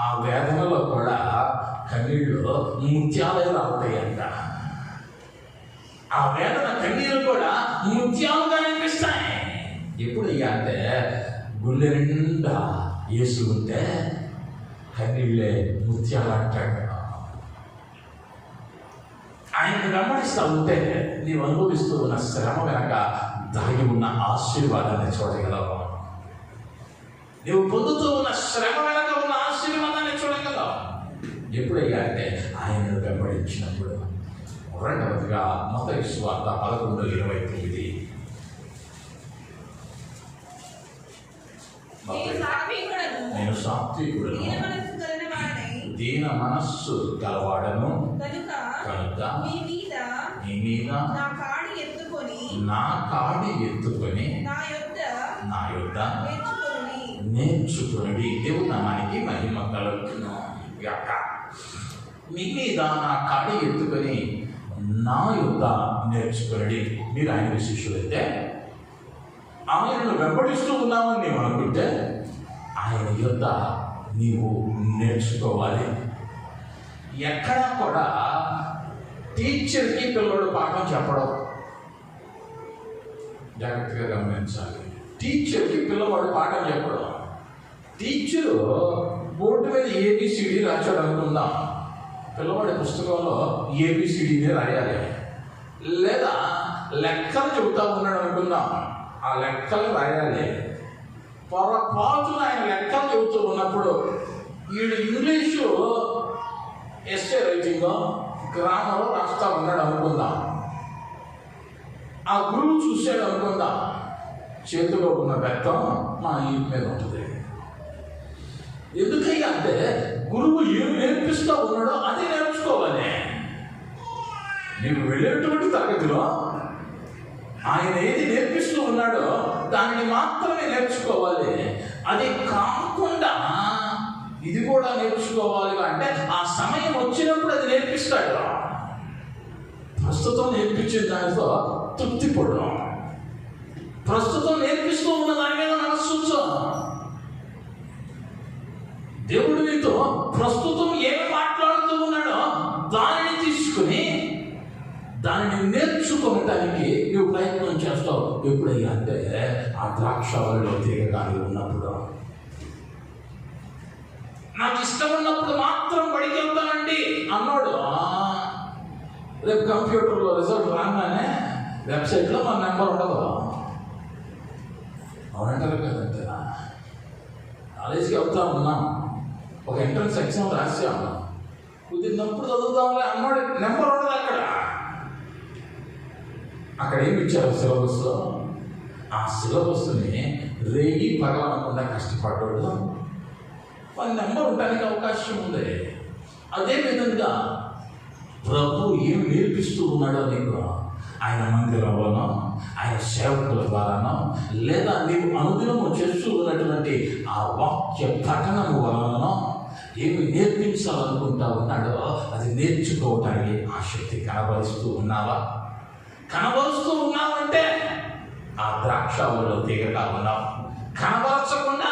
ఆ వేదనలో కూడా కన్నీళ్ళు ముత్యాలే రావుతాయంట. ఆ వేదన కన్నీళ్ళు కూడా ముత్యాలుగా అనిపిస్తాయి. ఎప్పుడయ్యా అంటే గుండె నిండా యేసు ఉంటే కన్నీళ్ళే ముత్యాలు అంటాడు. ఆయనను వెంబడిస్తూ ఉంటే నీవు అనుభవిస్తూ ఉన్న శ్రమ వెనక దాగి ఉన్న ఆశీర్వాదాన్ని చూడగలవు. నీవు పొందుతూ ఉన్న శ్రమ వెనక ఉన్న ఆశీర్వాదాన్ని చూడగలవు. ఎప్పుడయ్యా అంటే ఆయనను వెంబడించినప్పుడు. రెండవదిగా మత్తయి సువార్త 11:29. నేను సాత్వికుడను, దీన మనస్సు గలవాడను కనుక నీ మీద నా కాడి ఎత్తుకొని నా యొద్ద నేర్చుకుని. దేవుని నామానికి మహిమ కలుగును గాక. మీ మీద నా కాడి ఎత్తుకొని నా యొద్ద నేర్చుకుని. మీరు ఆయన శిష్యులైతే ఆయనను వెంబడిస్తూ ఉన్నామని నీవు అనుకుంటే ఆయన యొద్ద నీవు నేర్చుకోవాలి. ఎక్కడా కూడా టీచర్కి పిల్లడు పాఠం చెప్పడం జాగ్రత్తగా గమనించాలి. టీచర్కి పిల్లవాడు పాఠం చెప్పడం. టీచరు బోర్డు మీద ABCD రాశాడు అనుకుందాం, పిల్లవాడి పుస్తకంలో ABCDనే రాయాలి. లేదా లెక్కలు చెబుతా ఉన్నాడు అనుకుందాం, ఆ లెక్కలు రాయాలి. పొరపాటున ఆయన లెక్కలు చెబుతూ ఉన్నప్పుడు వీడు ఇంగ్లీషు ఎస్ఏ రైటింగ్ గ్రామర్ రాస్తా ఉన్నాడు అనుకుందాం. ఆ గురువు చూశాడు అనుకుందాం, చేతిలో ఉన్న బెత్తం మా ఇంటి మీద ఉంటుంది. ఎందుకయ్యా అంటే గురువు ఏం నేర్పిస్తూ ఉన్నాడో అది నేర్చుకోవాలి. నీకు వెళ్ళేటువంటి తరగతిలో ఆయన ఏది నేర్పిస్తూ ఉన్నాడో దానిని మాత్రమే నేర్చుకోవాలి. అది కాకుండా ఇది కూడా నేర్చుకోవాలి అంటే ఆ సమయం వచ్చినప్పుడు అది నేర్పిస్తాడు. ప్రస్తుతం నేర్పించిన దానితో తృప్తి పడడం, ప్రస్తుతం నేర్పిస్తూ ఉన్న దాని మీద మనస్సు ఉంచడం. దేవుడు నీతో ప్రస్తుతం ఏమి మాట్లాడుతూ ఉన్నాడో దానిని తీసుకుని దానిని నేర్చుకోవటానికి నువ్వు ప్రయత్నం చేస్తావు. ఎప్పుడయ్యా అంటే ఆ ద్రాక్షావళిలో తీగగాలి ఉన్నప్పుడు. నాకు ఇష్టం ఉన్నప్పుడు మాత్రం బడికి వెళ్తానండి అన్నాడు. రేపు కంప్యూటర్లో రిజల్ట్ రాగానే వెబ్సైట్లో మన నెంబర్ ఉండదు. అవునంటారు కదంటే కాలేజీకి వెళ్తా ఉన్నాం, ఒక ఎంట్రన్స్ ఎగ్జామ్ రాసాము, కుదిరినప్పుడు చదువుతాంలే అన్నాడు. నెంబర్ ఉండదు అక్కడ ఏమి ఇచ్చారు సిలబస్లో? ఆ సిలబస్ని రేగి పగలనకుండా కష్టపడ్డాడు, వాళ్ళ నెంబర్ ఉండడానికి అవకాశం ఉంది. అదేవిధంగా ప్రభు ఏం నేర్పిస్తూ ఉన్నాడో నీకు, ఆయన మందిరంలోనో, ఆయన సేవకుల ద్వారానో, లేదా నీవు అనుదినము చేస్తూ ఉన్నటువంటి ఆ వాక్య పఠనము వలననో ఏమి నేర్పించాలనుకుంటా ఉన్నాడో అది నేర్చుకోవటానికి ఆసక్తి కనబరుస్తూ ఉన్నావా? కనబరుస్తూ ఉన్నావంటే ఆ ద్రాక్షలో తీగగా ఉన్నావు. కనబరచకుండా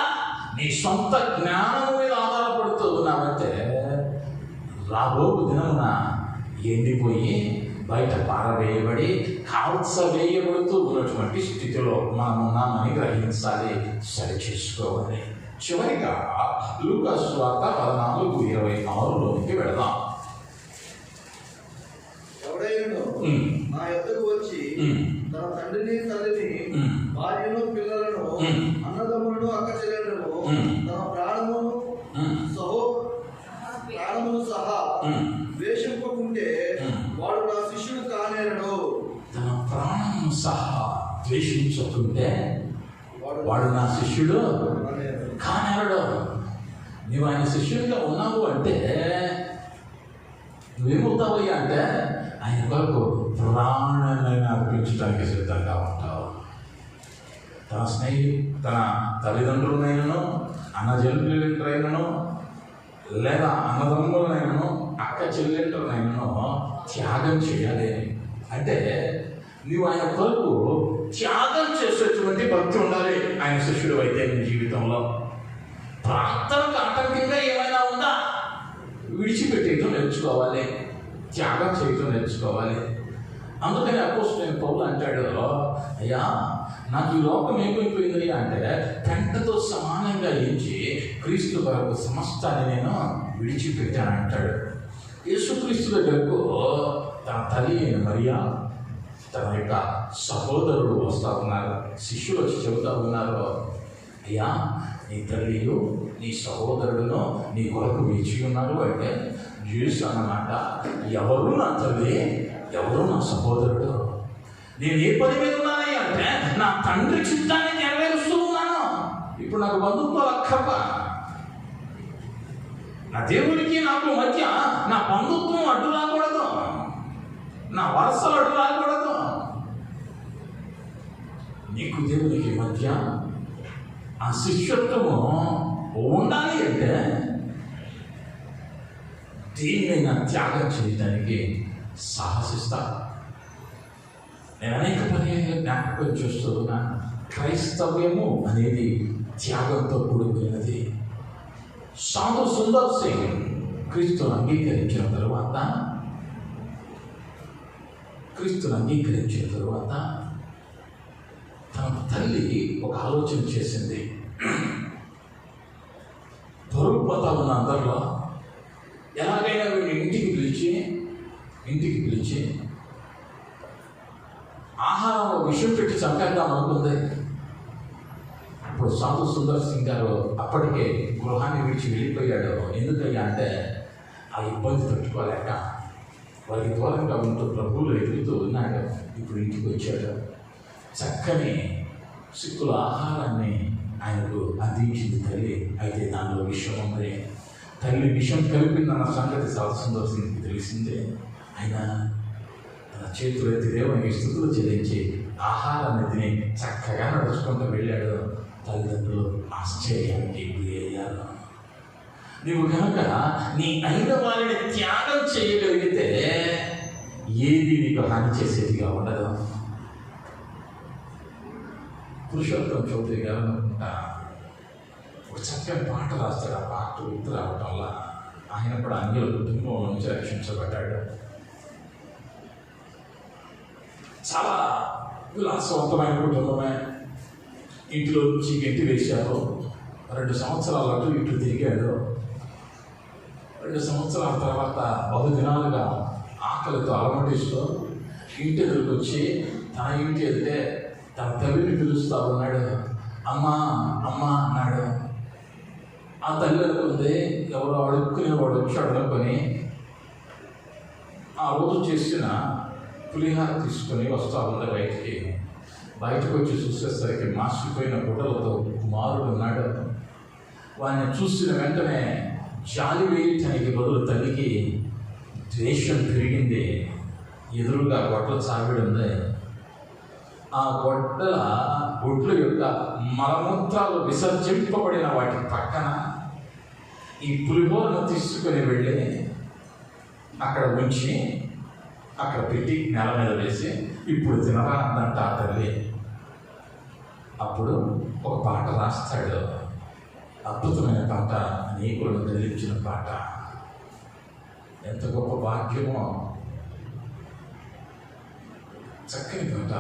నీ సొంత జ్ఞానం మీద ఆధారపడుతూ ఉన్నావంటే రాబో దినమున ఎండిపోయి బయట పారవేయబడి కాల్చవేయబడుతూ ఉన్నటువంటి స్థితిలో మనం ఉన్నామని గ్రహించాలి, సరిచేసుకోవాలి. చివరిగా లూకా సువార్త 14:26లోనికి వెళదాం. ఎవడైనా నా యొద్దకు వచ్చి తన తండ్రిని తల్లిని భార్యను పిల్లలను అన్నదమ్ములను అక్క చెల్లెలను తన ప్రాణమును సహా ద్వేషింపకుంటే వాడు నా శిష్యుడు కానేరడు. తన ప్రాణము సహా ద్వేషించుకుంటే వాడు నా శిష్యుడు కానేరడు. నువ్వు ఆయన శిష్యుడిగా ఉన్నావు అంటే నువ్వేమవుతావయ్యా అంటే ఆయన కొరకు ప్రాణాన్ని అర్పించడానికి సిద్ధంగా ఉంటావు. తన తల్లిదండ్రులనైనను, అన్నజల్లులైనను, లేదా అన్నదమ్ములనైనను, అక్క చెల్లెళ్ళనైనను త్యాగం చేయాలి. అంటే నువ్వు ఆయన కొరకు త్యాగం చేసేటువంటి భక్తి ఉండాలి. ఆయన శిష్యుడు అయితే నీ జీవితంలో ప్రార్థనకు ఆటంకంగా ఏమైనా ఉందా? విడిచిపెట్టేయటం నేర్చుకోవాలి, త్యాగం చేయటం నేర్చుకోవాలి. అందుకని అపోస్తలుడైన పౌలు అంటాడు, అయ్యా నాకు ఈ లోకం ఏమైపోయింది అంటే పెంటతో సమానంగా ఎంచి క్రీస్తు కొరకు సమస్తాన్ని నేను విడిచిపెట్టాను అంటాడు. యేసుక్రీస్తు దగ్గరకు తన తల్లి అయిన మరియా, తన యొక్క సహోదరుడు వస్తూ ఉన్నారు. శిష్యులు వచ్చి చెబుతూ ఉన్నారు, అయ్యా నీ తల్లియు నీ సహోదరుడును నీ కొరకు వేచి ఉన్నారు అంటే జ్యూస్ అన్నమాట. ఎవరు నా తల్లి, ఎవరు నా సహోదరుడు? నేను ఏ పని మీద ఉన్నానని అంటే నా తండ్రి చిత్తాన్ని నెరవేరుస్తూ ఉన్నాను. ఇప్పుడు నాకు బంధుత్వాలు అక్కర్ల. నా దేవుడికి నాకు మధ్య నా బంధుత్వం అడ్డు రాకూడదు, నా వరసలు అడ్డు రాకూడదు. నీకు దేవునికి మధ్య ఆ శిష్యత్వము ఉండాలి అంటే దేన్నైనా త్యాగం చేయడానికి సాహసిస్తా. నేను అనేక పర్యాయాలు జ్ఞాపకం చేస్తూ ఉన్నాను. క్రైస్తవ్యము అనేది త్యాగంతో కూడిపోయినది. సాధు సుందర్ సింగ్ క్రీస్తును అంగీకరించిన తరువాత తన తల్లి ఒక ఆలోచన చేసింది. పరుగు పోతా ఉన్న అందరిలో ఎలాగైనా వీడిని ఇంటికి పిలిచి ఆహారం విషయం పెట్టి చంపేద్దాం అనుకుంది. ఇప్పుడు సాధు సుందర్ సింగ్ గారు అప్పటికే గృహాన్ని విడిచి వెళ్ళిపోయాడు. ఎందుకయ్యా అంటే ఆ ఇబ్బంది తట్టుకోలేక వారికి దూరంగా ఉంటూ ప్రభువులు ఎదుగుతూ ఉన్నాడు. ఇప్పుడు ఇంటికి వచ్చాడు. చక్కని సిక్కుల ఆహారాన్ని ఆయనకు అందించింది తల్లి. అయితే దానిలో విషయం ఉంది. తల్లి విషం కలిపిందన్న సంగతి సాధు సుందర్ సింగ్కి తెలిసిందే. ఆయన తన చేతులు ఎత్తి దేవునికి స్తుతులు చెల్లించి ఆహారాన్ని తిని చక్కగా నడుచుకుంటూ వెళ్ళాడు. తల్లిదండ్రులు ఆశ్చర్యానికి గురయ్యారు. నువ్వు కనుక నీ అయిన వారిని త్యాగం చేయగలిగితే ఏది నీకు హాని చేసేదిగా ఉండదు. పురుషోత్తం చౌదరి గారు అనుకుంటా ఒక చక్కని పాట రాస్తాడు. ఆ పాట గుర్తు రావటం వల్ల ఆయన కూడా అన్యుల కుటుంబం నుంచి రక్షించబడ్డాడు. చాలా విలాసవంతమైన కుటుంబమే. ఇంటిలో నుంచి గెంటి వేశారు. 2 సంవత్సరాలు అటు ఇటు తిరిగాడు. 2 సంవత్సరాల తర్వాత బహుదినాలుగా ఆకలితో అలమటిస్తూ ఇంటి ఎదురుకు వచ్చి తన ఇంటి ఎదుటే తన తల్లిని పిలుస్తూ ఉన్నాడు. అమ్మా అమ్మా అన్నాడు. ఆ తల్లి అనుకుంది, ఎవరో అడుక్కునే వాడు వచ్చి అడుగుకొని ఆ రోజు చేసిన పులిహార తీసుకొని వస్తా ఉంది బయటకు వచ్చి చూసేసరికి మాసిపోయిన గుడ్డలతో కుమారుడు ఉన్నాడు. వాడిని చూసిన వెంటనే జాలి వేయటానికి బదులు తల్లికి ద్వేషం పెరిగింది. ఎదురుగా గొడ్ల చావిడి ఉంది. ఆ గుడ్ల యొక్క మలమూత్రాలు విసర్జింపబడిన వాటి పక్కన ఈ పులిహోరను తీసుకుని వెళ్ళి అక్కడ ఉంచి అక్కడ పెట్టి నేల మీద వేసి ఇప్పుడు తినరా అందంట ఆ తల్లి. అప్పుడు ఒక పాట రాస్తాడు, అద్భుతమైన పాట, అనేకులను కదిలించిన పాట. ఎంత గొప్ప భాగ్యమో, చక్కని పాట.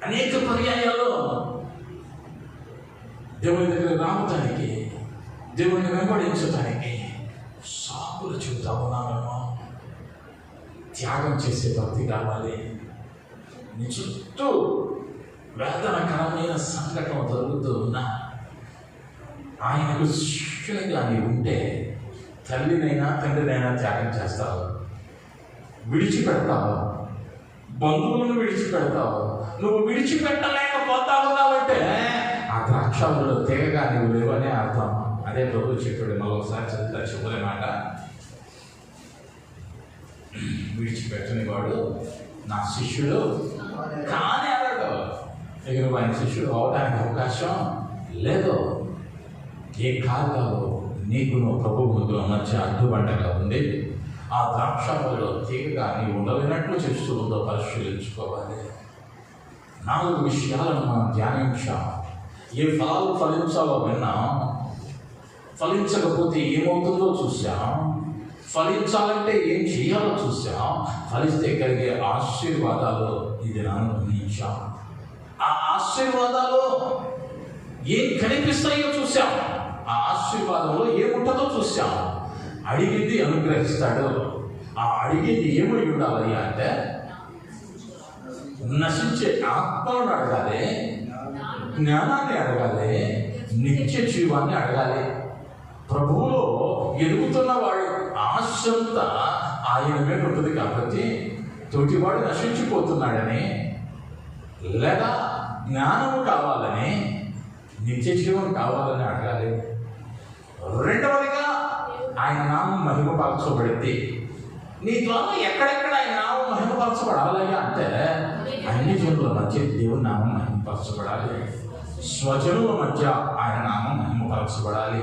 అనేక పర్యాయాల్లో దేవుని దగ్గర రావటానికి, దేవుని వెంబడించడానికి సాకులు చెబుతా ఉన్నామేమో. త్యాగం చేసే భక్తి కావాలి. నీ చుట్టూ వేదనకరమైన సంఘటన జరుగుతూ ఉన్నా ఆయనకు శిష్యునిగా నీవు ఉంటే తల్లినైనా తండ్రినైనా త్యాగం చేస్తావు, విడిచిపెడతావు, బంధువులను విడిచిపెడతావు. నువ్వు విడిచిపెట్టలేకపోతా ఉన్నావంటే ఆ ద్రాక్షాలలో తీగగా నీవు లేవనే అర్థం. అదే ప్రభు చెప్పాడు. మరొకసారి చదివితే చెప్పలే మాట, విడిచిపెట్టని వాడు నా శిష్యుడు కానీ అన్నాడు. ఇక నువ్వు ఆయన శిష్యుడు అవడానికి అవకాశం లేదు. ఏ కారణాలు నీకు నువ్వు ప్రభువుకు మధ్య అడ్డుబండగా ఉంది. ఆ ద్రాక్షలో తీగగా నీవు ఉండలేనట్లు చేస్తూ ఉందో పరిశీలించుకోవాలి. 4 విషయాలను మనం ధ్యానించాం. ఏ ఫలాలు ఫలించాలో విన్నాం, ఫలించకపోతే ఏమవుతుందో చూసాం, ఫలించాలంటే ఏం చేయాలో చూసాం, ఫలిస్తే కలిగే ఆశీర్వాదాలు ఇది నాను గమనించాం. ఆ ఆశీర్వాదాలు ఏం కనిపిస్తాయో చూసాం, ఆ ఆశీర్వాదంలో ఏముంటుందో చూసాం. అడిగింది అనుగ్రహిస్తాడు. ఆ అడిగింది ఏమై ఉండాలి అంటే నశించే ఆత్మలను అడగాలి, జ్ఞానాన్ని అడగాలి, నిత్య జీవాన్ని అడగాలి. ప్రభువులో ఎదుగుతున్న వాడి ఆశంతా ఆయన మీద ఉంటుంది కాబట్టి తోటివాడు నశించిపోతున్నాడని, లేదా జ్ఞానము కావాలని, నిత్య జీవం కావాలని అడగాలి. రెండవదిగా ఆయన నామం మహిమపరచబడింది. నీ ద్వారా ఎక్కడెక్కడ ఆయన నామం మహిమపరచబడాలి అంటే అన్ని జనుల మధ్య దేవుని నామం మహిమపరచబడాలి, స్వజనుల మధ్య ఆయన నామం మహిమపరచబడాలి,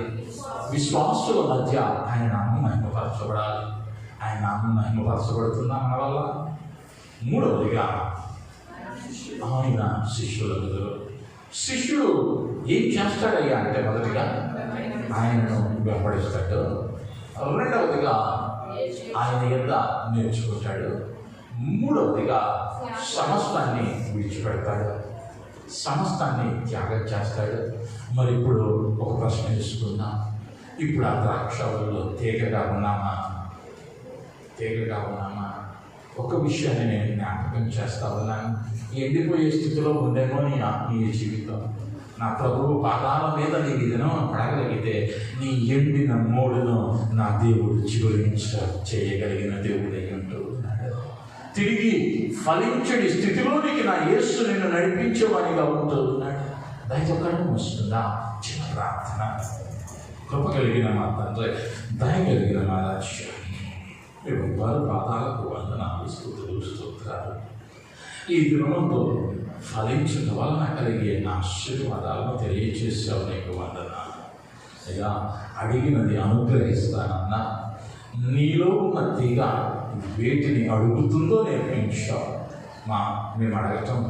విశ్వాసుల మధ్య ఆయన నామం మహిమపరచబడాలి. ఆయన నామం మహిమపరచబడుతుందా మన వల్ల? మూడవదిగా ఆయన శిష్యుల ఎదురు. శిష్యుడు ఏం చేస్తాడయ్యా అంటే మొదటిగా ఆయనను వెంబడిస్తాడు, రెండవదిగా ఆయన యొద్ద నేర్చుకుంటాడు, మూడవదిగా సమస్తాన్ని విడిచిపెడతాడు, సమస్తాన్ని త్యాగం చేస్తాడు. మరి ఇప్పుడు ఒక ప్రశ్న వేసుకుందాం. ఇప్పుడు ఆ ద్రాక్షలో తీగగా ఉన్నామా? ఒక విషయాన్ని నేను జ్ఞాపకం చేస్తా ఉన్నాను. ఎండిపోయే స్థితిలో ఉందేమో నీ ఆత్మీయ జీవితం. నా ప్రభువు పాదాల మీద నీ దినం పడగలిగితే నీ ఎండిన మోడును నా దేవుడు చేయగలిగిన దేవుడై ఉంటూ ఉన్నాడు. తిరిగి ఫలించడి స్థితిలోనికి నా యేసు నిన్ను నడిపించేవాడిగా ఉంటూ ఉన్నాడు. దయతొక్కడం వస్తుందా? చిన్న ప్రార్థన. కృప కలిగిన మా తండ్రి, దయ కలిగిన మా రాజ్యం, వారి పాదాలకు వందనాలు, స్తుతులు, స్తోత్రాలు. ఈ దినంలో ఫలించడం వలన కలిగే ఆశీర్వాదాలను తెలియచేసావు. నీకు వందనాలు అయ్యా. అడిగినది అనుగ్రహిస్తానన్నా నీలో ఉన్న తీగ వేటిని అడుగుతుందో నేర్పించావు. మేము అడగటం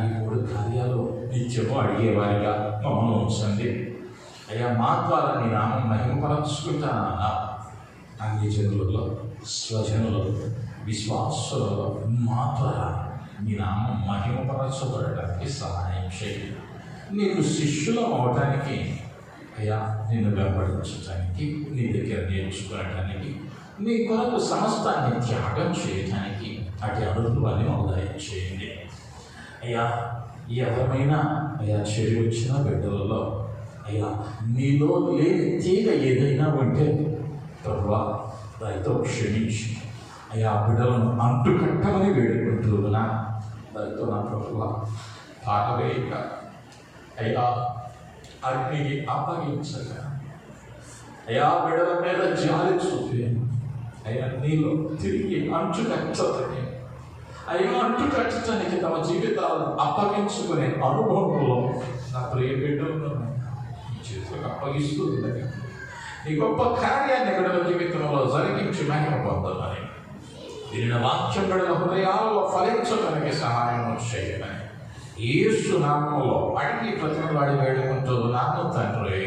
ఈ 3 కార్యాలు నిత్యము అడిగేవారిగా మమ్మల్ని ఉంచండి అయ్యా. మా ద్వారా నీ నామం మహిమపరచుకుంటానన్నా అన్ని జనులలో, స్వజనులలో, విశ్వాసులలో మా ద్వారా నీ నామం మహిమపరచబడటానికి సహాయం చేయండి. నీకు శిష్యులం అవటానికి అయ్యా, నిన్ను వెంబడించడానికి, నీ దగ్గర నేర్చుకోవడానికి, నీ కొరకు సమస్తాన్ని త్యాగం చేయడానికి అటు అనుభవాన్ని ఉదయం చేయండి అయ్యా. ఎవరైనా అయ్యా చెడు వచ్చిన బిడ్డలలో అయ్యా నీలో లేని తీగ ఏదైనా ఉంటే ప్రభువా దయతో క్షమించి అయ్యా బిడ్డలను అంటు కట్టమని వేడుకుంటున్నా. దయతో నా ప్రభువా పారవేయక అయ్యా అగ్నికి అప్పగించగా అయ్యా బిడ్డల మీద జాలి చూపి అయ్యా నీలో తిరిగి అంటు కట్టని అయ్యా అంటు కట్టడానికి తమ జీవితాలను అప్పగించుకునే అనుభవంలో నా ప్రియ బిడ్డలను చేతులకు అప్పగిస్తూ ఉండగా నీ గొప్ప కార్యాన్ని బిడ్డల జీవితంలో జరిగించి మహిమ పొందాలని దీని వాక్యం బిడ్డల హృదయాలలో ఫలించడానికి సహాయం చేయమని యేసు నామములో అడిగి ప్రతిమలాడి వేడుకుంటూ నాన్న తండ్రి.